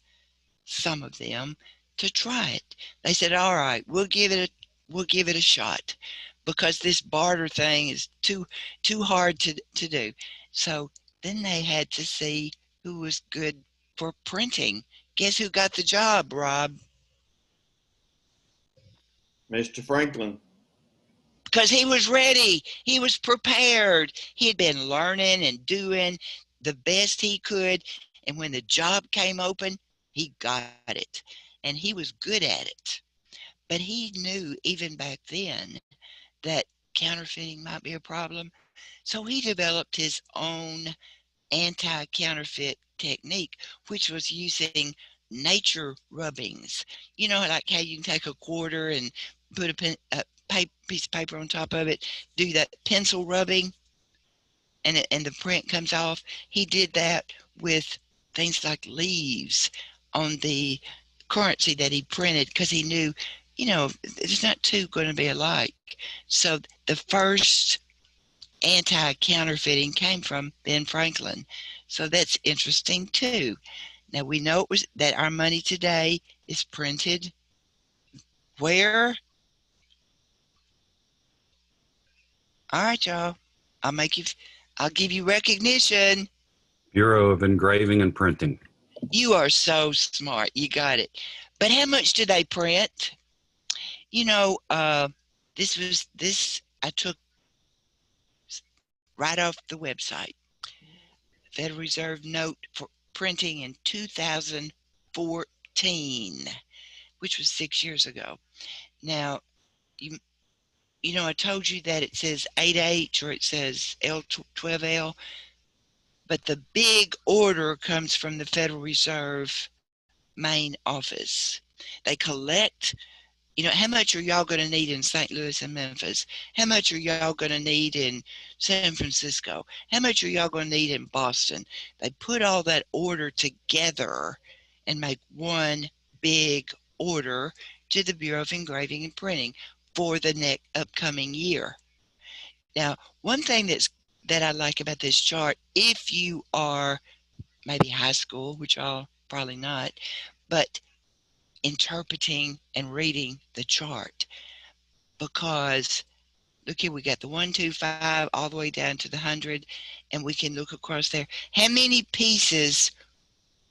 some of them, to try it. They said, all right, we'll give it a shot because this barter thing is too hard to do. So then they had to see who was good for printing. Guess who got the job, Rob?
Mr. Franklin.
Because he was ready. He was prepared. He had been learning and doing the best he could. And when the job came open, he got it. and he was good at it. But he knew even back then that counterfeiting might be a problem. So he developed his own anti-counterfeit technique, which was using nature rubbings. You know, like how you can take a quarter and put a piece of paper on top of it, do that pencil rubbing, and the print comes off. He did that with things like leaves on the currency that he printed, because he knew, you know, it's not two going to be alike. So the first anti-counterfeiting came from Ben Franklin. So that's interesting too. Now we know that our money today is printed where? All right, y'all. I'll give you recognition.
Bureau of Engraving and Printing.
You are so smart. You got it. But how much do they print? You know, this I took right off the website. Federal Reserve note for printing in 2014, which was 6 years ago. Now, you know, I told you that it says 8H or it says L12L, but the big order comes from the Federal Reserve main office. They collect, you know, how much are y'all going to need in St. Louis and Memphis? How much are y'all going to need in San Francisco? How much are y'all going to need in Boston? They put all that order together and make one big order to the Bureau of Engraving and Printing for the next upcoming year. Now, one thing that I like about this chart, if you are maybe high school, which y'all probably not, but interpreting and reading the chart, because look here, we got the 1, 2, 5 all the way down to the 100, and we can look across there. How many pieces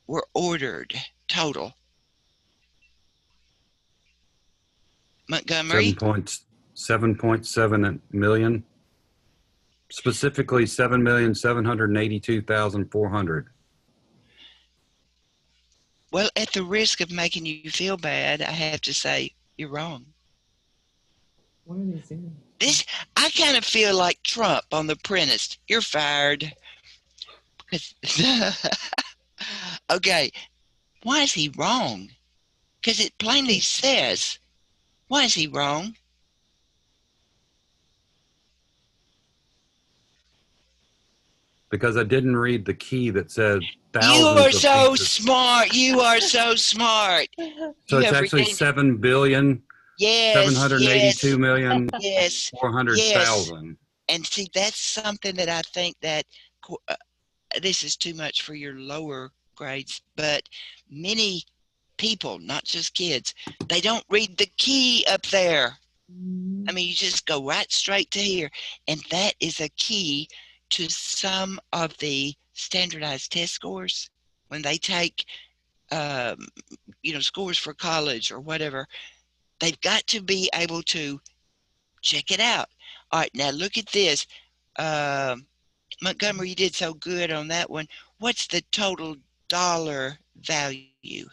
were ordered total? Montgomery?
7.7 million. Specifically 7,782,400.
Well, at the risk of making you feel bad, I have to say you're wrong.
What are they saying?
I kind of feel like Trump on The Apprentice. You're fired. Okay, why is he wrong? Because it plainly says, why is he wrong?
Because I didn't read the key that said
You
thousands
are
of
so
pieces.
smart. You are so smart.
So
You
it's
have
actually
redeemed-
7 billion,
Yes,
782 million,
yes,
400,000.
and see, that's something that I think that this is too much for your lower grades, but many people, not just kids, they don't read the key up there. I mean, you just go right straight to here, and that is a key to some of the standardized test scores when they take, you know, scores for college or whatever. They've got to be able to check it out. All right, now look at this. Montgomery, you did so good on that one. What's the total dollar value?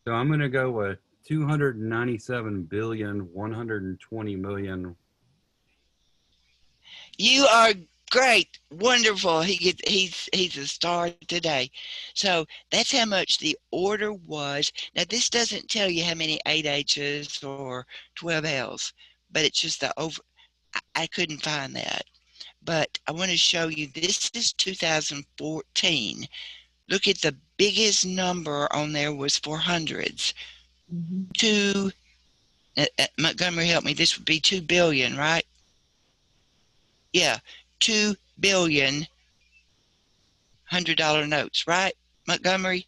So I'm going to go with 297,120,000,000.
You are great, wonderful. He's a star today. So that's how much the order was. Now this doesn't tell you how many 8H's or 12L's, but it's just the over. I couldn't find that, but I want to show you. This is 2014. Look at the biggest number on there was 400s. Montgomery, help me. This would be 2 billion, right? Yeah, 2 billion $100 notes, right, Montgomery?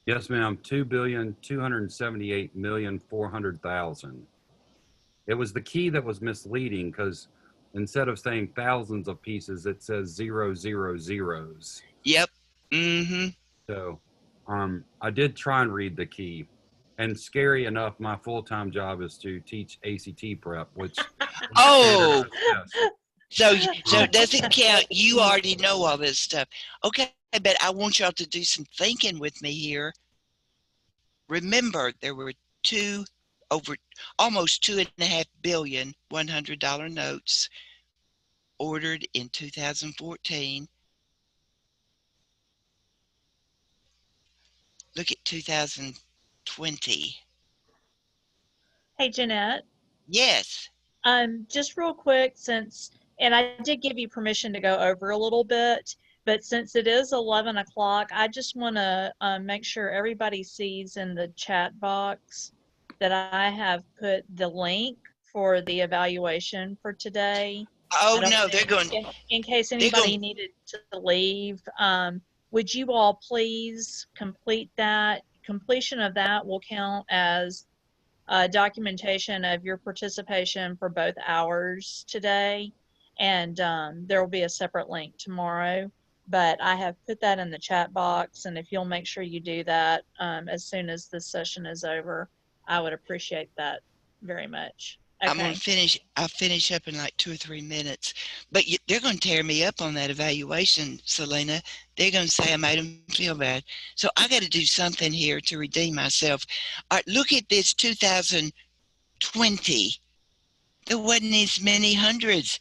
Yes, ma'am. 2,278,400,000. It was the key that was misleading because instead of saying thousands of pieces, it says 000.
Yep. Mm-hmm.
So I did try and read the key. And scary enough, my full-time job is to teach ACT prep, which
Oh,
yes.
so it doesn't count. You already know all this stuff. Okay, but I want y'all to do some thinking with me here. remember there were almost $2.5 billion $100 notes ordered in 2014. Look at 2020.
Hey, Jeanette.
Yes.
Just real quick, and I did give you permission to go over a little bit, but since it is 11 o'clock, I just want to make sure everybody sees in the chat box that I have put the link for the evaluation for today.
Oh
I don't
no,
know,
they're going.
in case
They're
anybody
going.
needed to leave, would you all please complete that? Completion of that will count as documentation of your participation for both hours today, and there will be a separate link tomorrow, but I have put that in the chat box, and if you'll make sure you do that as soon as this session is over, I would appreciate that very much.
I'm going
Okay.
to finish. I'll finish up in like 2 or 3 minutes. But they're going to tear me up on that evaluation, Selena. They're going to say I made them feel bad. So I got to do something here to redeem myself. All right, look at this 2020. There wasn't as many hundreds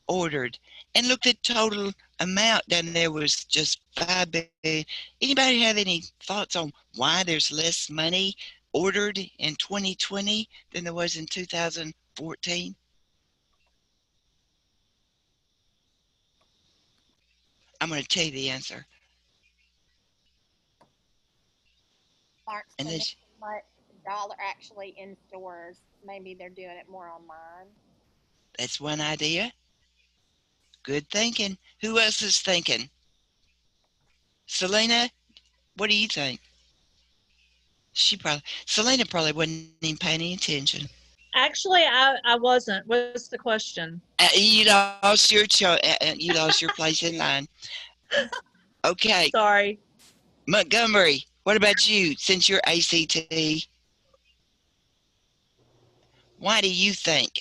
ordered. And look at the total amount down there was just $5 billion. Anybody have any thoughts on why there's less money ordered in 2020 than there was in 2014? I'm going to tell you the answer.
Aren't
And
spending
this,
as much dollar actually in stores. Maybe they're doing it more online.
that's one idea. Good thinking. Who else is thinking? Selena, what do you think? Selena probably wasn't even paying any attention.
Actually, I wasn't. What's the question?
You lost your you lost your place in line. Okay,
Sorry.
Montgomery, what about you? Since you're ACT, why do you think?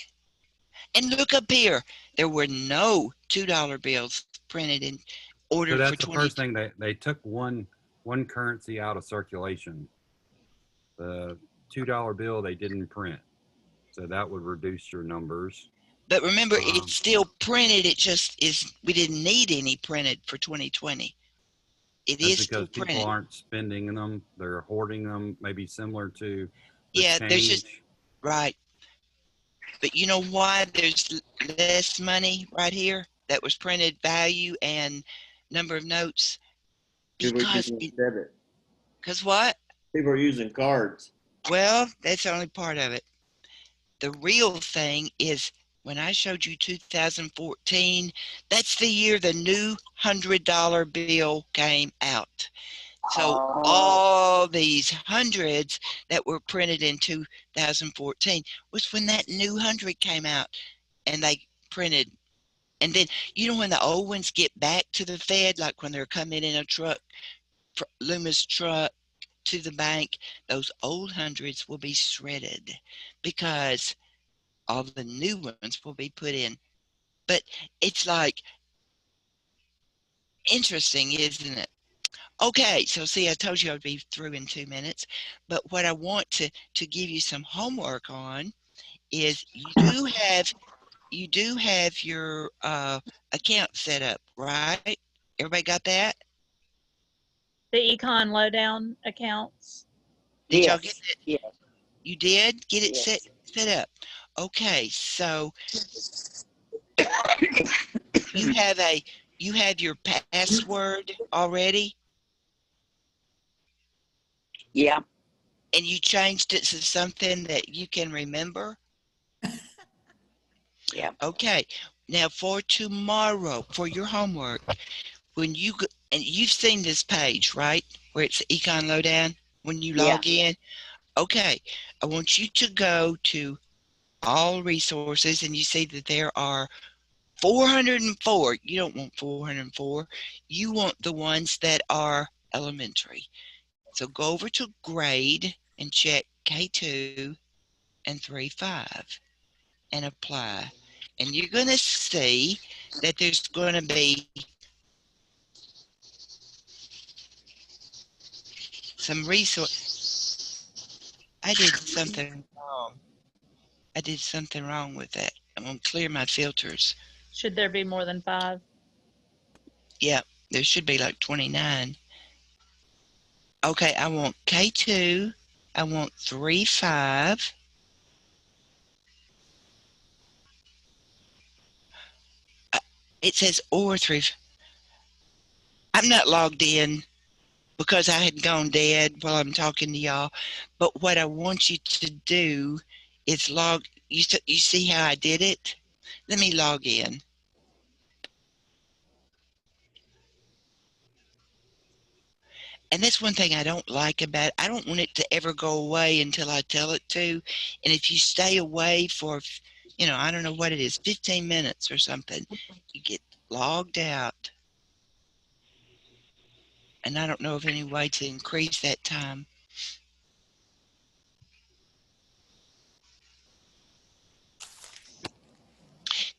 And look up here, there were no $2 bills printed and
So
ordered
that's
for
the
20.
first thing they took one currency out of circulation. The $2 bill they didn't print, so that would reduce your numbers.
But remember, it's still printed. It just is. We didn't need any printed for 2020. It
That's
is still
because people
printed.
aren't spending them; they're hoarding them. Maybe similar to the
Yeah,
change.
there's just right. But you know why there's less money right here that was printed value and number of notes?
People are
Because
using debit.
because what?
People are using cards.
Well, that's only part of it. The real thing is when I showed you 2014, that's the year the new $100 bill came out. So all these hundreds that were printed in 2014 was when that new 100 came out and they printed. And then, you know, when the old ones get back to the Fed, like when they're coming in a truck, Loomis truck to the bank, those old hundreds will be shredded because all the new ones will be put in. But it's like interesting, isn't it? Okay, so see, I told you I'd be through in 2 minutes, but what I want to give you some homework on is you do have your account set up, right? Everybody got that?
The Econ Lowdown accounts.
Did y'all get it?
Yes.
You did get it
Yes.
set up. Okay, so you have your password already,
Yeah.
and you changed it to something that you can remember.
Yeah.
Okay, now for tomorrow, for your homework, when you go, and you've seen this page, right, where it's Econ Lowdown, when you log in. Okay, I want you to go to all resources, and you see that there are 404. You don't want 404. You want the ones that are elementary. So go over to grade and check K2 and 3.5 and apply. And you're going to see that there's going to be some resource. I did something wrong. I did something wrong with that. I'm going to clear my filters.
Should there be more than 5?
Yeah, there should be like 29. Okay, I want K2. I want 3, 5. It says or 3. I'm not logged in because I had gone dead while I'm talking to y'all. But what I want you to do is log. You see how I did it? Let me log in. And that's one thing I don't like about it. I don't want it to ever go away until I tell it to. And if you stay away for, I don't know what it is, 15 minutes or something, you get logged out. And I don't know of any way to increase that time.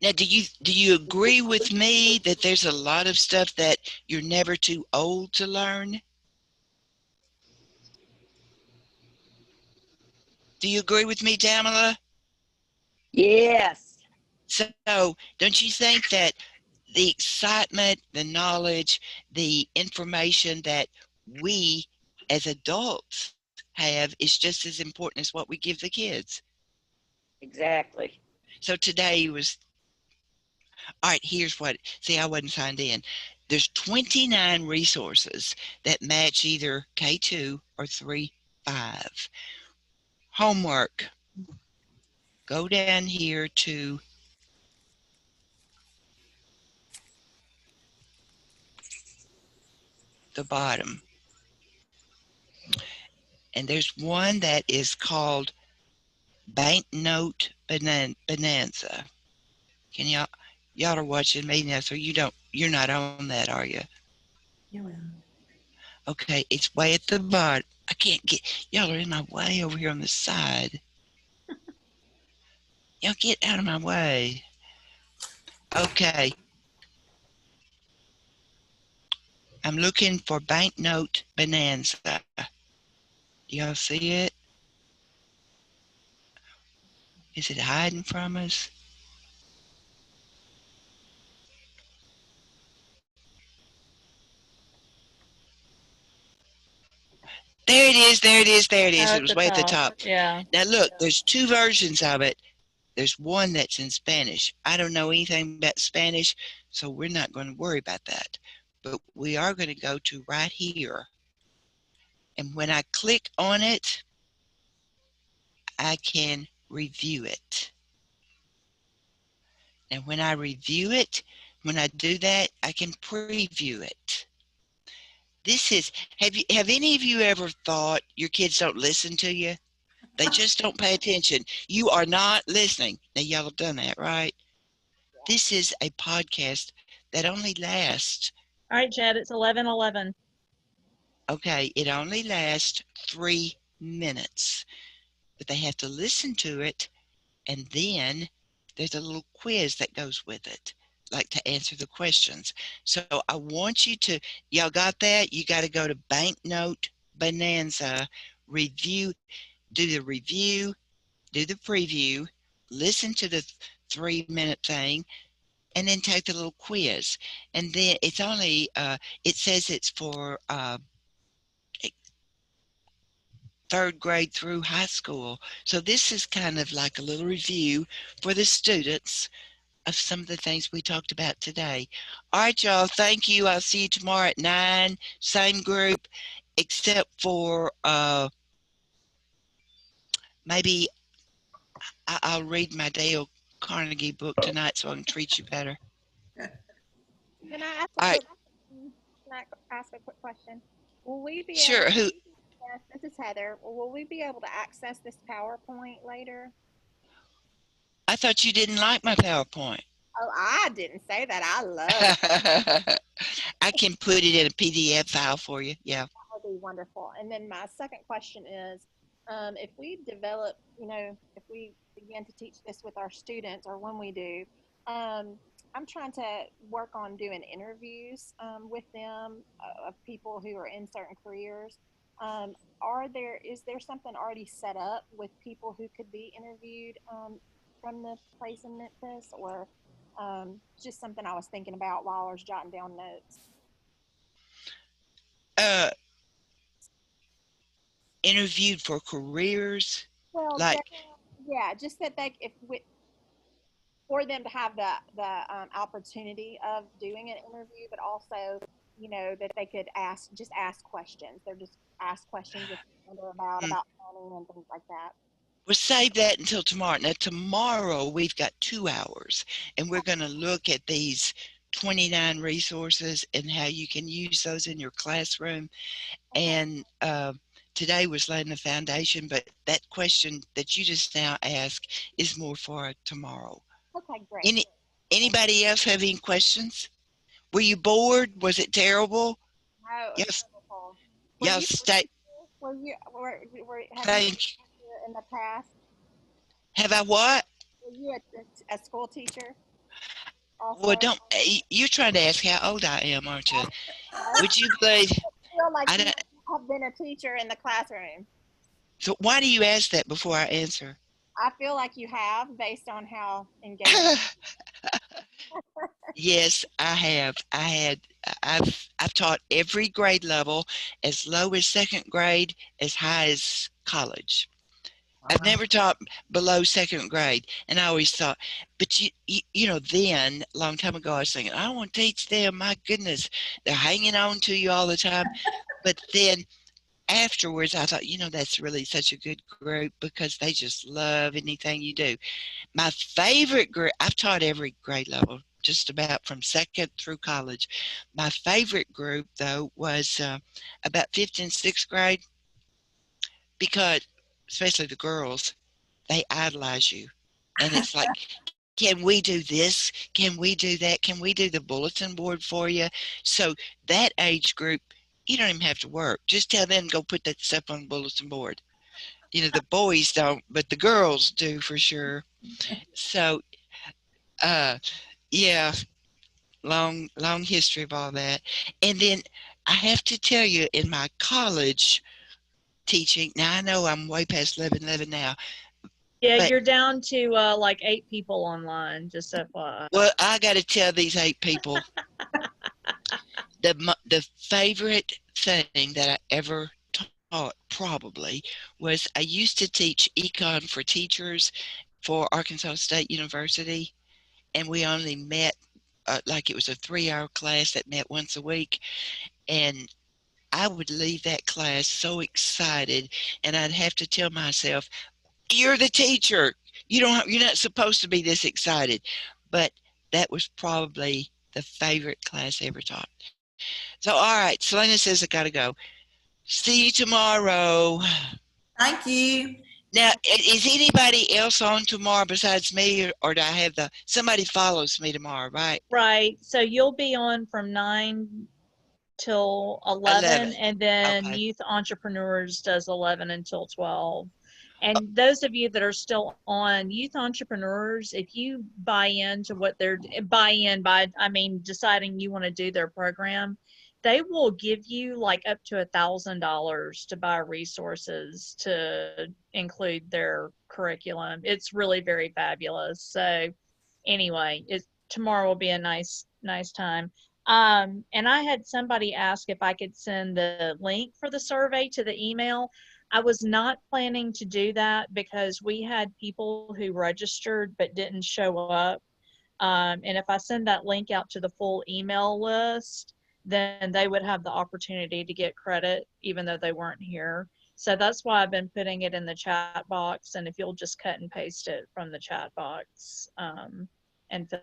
Now, do you agree with me that there's a lot of stuff that you're never too old to learn? Do you agree with me, Tamala?
Yes.
So don't you think that the excitement, the knowledge, the information that we as adults have is just as important as what we give the kids?
Exactly.
So today was, all right, here's what, see, I wasn't signed in. There's 29 resources that match either K2 or 3, 5. Homework. Go down here to the bottom. And there's one that is called Banknote Bonanza. Can y'all are watching me now, so you're not on that, are you? Okay, it's way at the bottom. I can't get, y'all are in my way over here on the side. Y'all get out of my way. Okay. I'm looking for Banknote Bonanza. Do y'all see it? Is it hiding from us? There it is, there it is, there it is.
Oh,
It
at
was
the
way at the
top.
top.
Yeah.
Now look, there's 2 versions of it. There's one that's in Spanish. I don't know anything about Spanish, so we're not going to worry about that. But we are going to go to right here. And when I click on it, I can review it. And when I review it, when I do that, I can preview it. This is, have any of you ever thought your kids don't listen to you? They just don't pay attention. You are not listening. Now, y'all have done that, right? This is a podcast that only lasts,
All right, Chad, it's 11:11.
okay, it only lasts 3 minutes. But they have to listen to it, and then there's a little quiz that goes with it, like to answer the questions. So I want you to, y'all got that? You got to go to Banknote Bonanza, review, do the review, do the preview, listen to the 3-minute thing, and then take the little quiz. And then it's only, it says it's for 3rd grade through high school. So this is kind of like a little review for the students of some of the things we talked about today. All right, y'all, thank you. I'll see you tomorrow at 9, same group, except for maybe I'll read my Dale Carnegie book tonight so I can treat you better.
Can I ask
All
a
right.
quick, can I ask a quick question? Will we be
Sure.
able to,
Who?
yes, this is Heather. Will we be able to access this PowerPoint later?
I thought you didn't like my PowerPoint.
Oh, I didn't say that. I love it.
I can put it in a PDF file for you. Yeah.
That would be wonderful. And then my second question is, if we develop, if we begin to teach this with our students, or when we do, I'm trying to work on doing interviews with them of people who are in certain careers. Is there something already set up with people who could be interviewed from the place in Memphis, or just something I was thinking about while I was jotting down notes?
Uh, interviewed for careers,
Well,
like,
yeah, just that for them to have the opportunity of doing an interview, but also, that they could ask questions. They're just ask questions if they wonder
hmm,
about planning and things like that.
we'll save that until tomorrow. Now, tomorrow we've got 2 hours, and we're going to look at these 29 resources and how you can use those in your classroom. And today was laying the foundation, but that question that you just now asked is more for tomorrow.
Okay, great.
Anybody else have any questions? Were you bored? Was it terrible?
No, it was
Yes.
wonderful.
Y'all stay.
Have you
Thank.
in the past?
Have I what?
Were you a school teacher? Also?
Well, don't. You're trying to ask how old I am, aren't you? Would you believe?
I feel like
I
you
don't.
have been a teacher in the classroom.
So why do you ask that before I answer?
I feel like you have, based on how engaged.
Yes, I have. I've taught every grade level, as low as second grade, as high as college. I've never taught below second grade, and I always thought, but then a long time ago, I was thinking, I don't want to teach them. My goodness, they're hanging on to you all the time. But then afterwards, I thought, that's really such a good group because they just love anything you do. My favorite group, I've taught every grade level, just about from second through college. My favorite group, though, was about fifth and sixth grade, because especially the girls, they idolize you. And it's like, can we do this? Can we do that? Can we do the bulletin board for you? So that age group, you don't even have to work. Just tell them to go put that stuff on the bulletin board. The boys don't, but the girls do for sure. So, yeah, long history of all that. And then I have to tell you, in my college teaching, now I know I'm way past 11 now.
Yeah,
But,
you're down to like 8 people online, just FYI.
well, I got to tell these 8 people, the favorite thing that I ever taught probably was I used to teach econ for teachers for Arkansas State University, and we only met like it was a 3-hour class that met once a week, and I would leave that class so excited, and I'd have to tell myself, you're the teacher. You're not supposed to be this excited. But that was probably the favorite class I ever taught. So, all right, Selena says I got to go. See you tomorrow.
Thank you.
Now, is anybody else on tomorrow besides me, or do I have somebody follows me tomorrow, right?
Right. So you'll be on from 9 till 11, and then
Okay.
Youth Entrepreneurs does 11 until 12. And those of you that are still on Youth Entrepreneurs, if you buy into what I mean deciding you want to do their program, they will give you like up to $1,000 to buy resources to include their curriculum. It's really very fabulous. So anyway, tomorrow will be a nice time. And I had somebody ask if I could send the link for the survey to the email. I was not planning to do that because we had people who registered but didn't show up. And if I send that link out to the full email list, then they would have the opportunity to get credit even though they weren't here. So that's why I've been putting it in the chat box. And if you'll just cut and paste it from the chat box and fill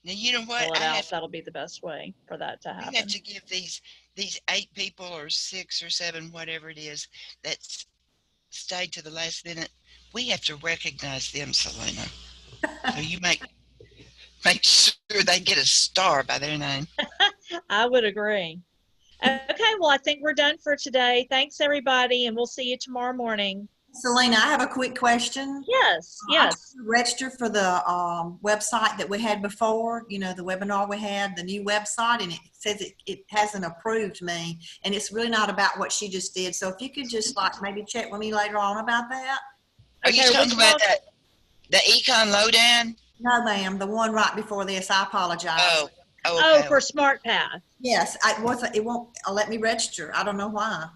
Now, you know what?
it out, that'll be the best way for that to happen.
We have to give these 8 people or 6 or 7, whatever it is, that stayed to the last minute. We have to recognize them, Selena. So you make sure they get a star by their name.
I would agree. Okay, well, I think we're done for today. Thanks, everybody, and we'll see you tomorrow morning.
Selena, I have a quick question.
Yes, yes.
Register for the website that we had before, you know, the webinar we had, the new website, and it says it hasn't approved me, and it's really not about what she just did. So if you could just like maybe check with me later on about that.
Are you
Okay,
talking
which
about
one?
the Econ Lowdown?
No, ma'am, the one right before this. I apologize.
Oh,
Oh,
okay.
for SmartPath.
Yes, it won't let me register. I don't know why.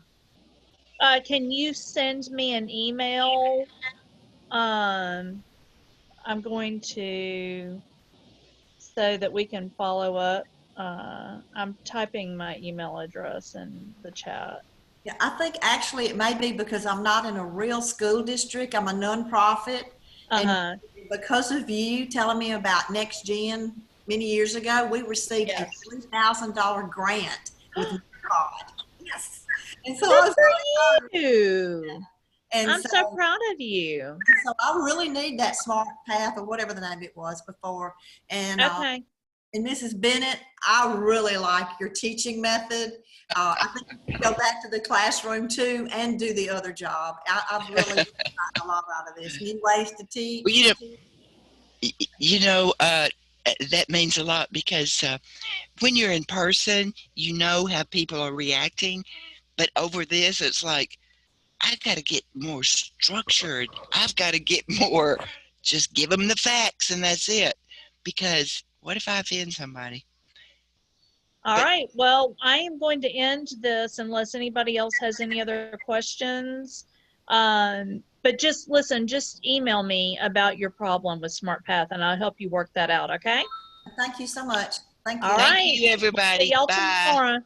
Can you send me an email? I'm going to, so that we can follow up. I'm typing my email address in the chat.
Yeah, I think actually it may be because I'm not in a real school district. I'm a nonprofit.
Uh-huh.
And because of you telling me about Next Gen many years ago, we received
Yes.
a $3,000 grant with God. Yes. And so I
Good
was
for you.
and
I'm so proud of you.
so I really need that Smart Path or whatever the name it was before. And
Okay.
and Mrs. Bennett, I really like your teaching method. I think you should go back to the classroom too and do the other job. I've really gotten a lot out of this. New ways to teach.
Well, that means a lot because when you're in person, you know how people are reacting. But over this, it's like, I've got to get more structured. I've got to get more, just give them the facts and that's it. Because what if I offend somebody?
All right. Well, I am going to end this unless anybody else has any other questions. But just listen, just email me about your problem with SmartPath and I'll help you work that out. Okay.
Thank you so much. Thank you.
All right.
Thank you, everybody.
See y'all
Bye.
tomorrow.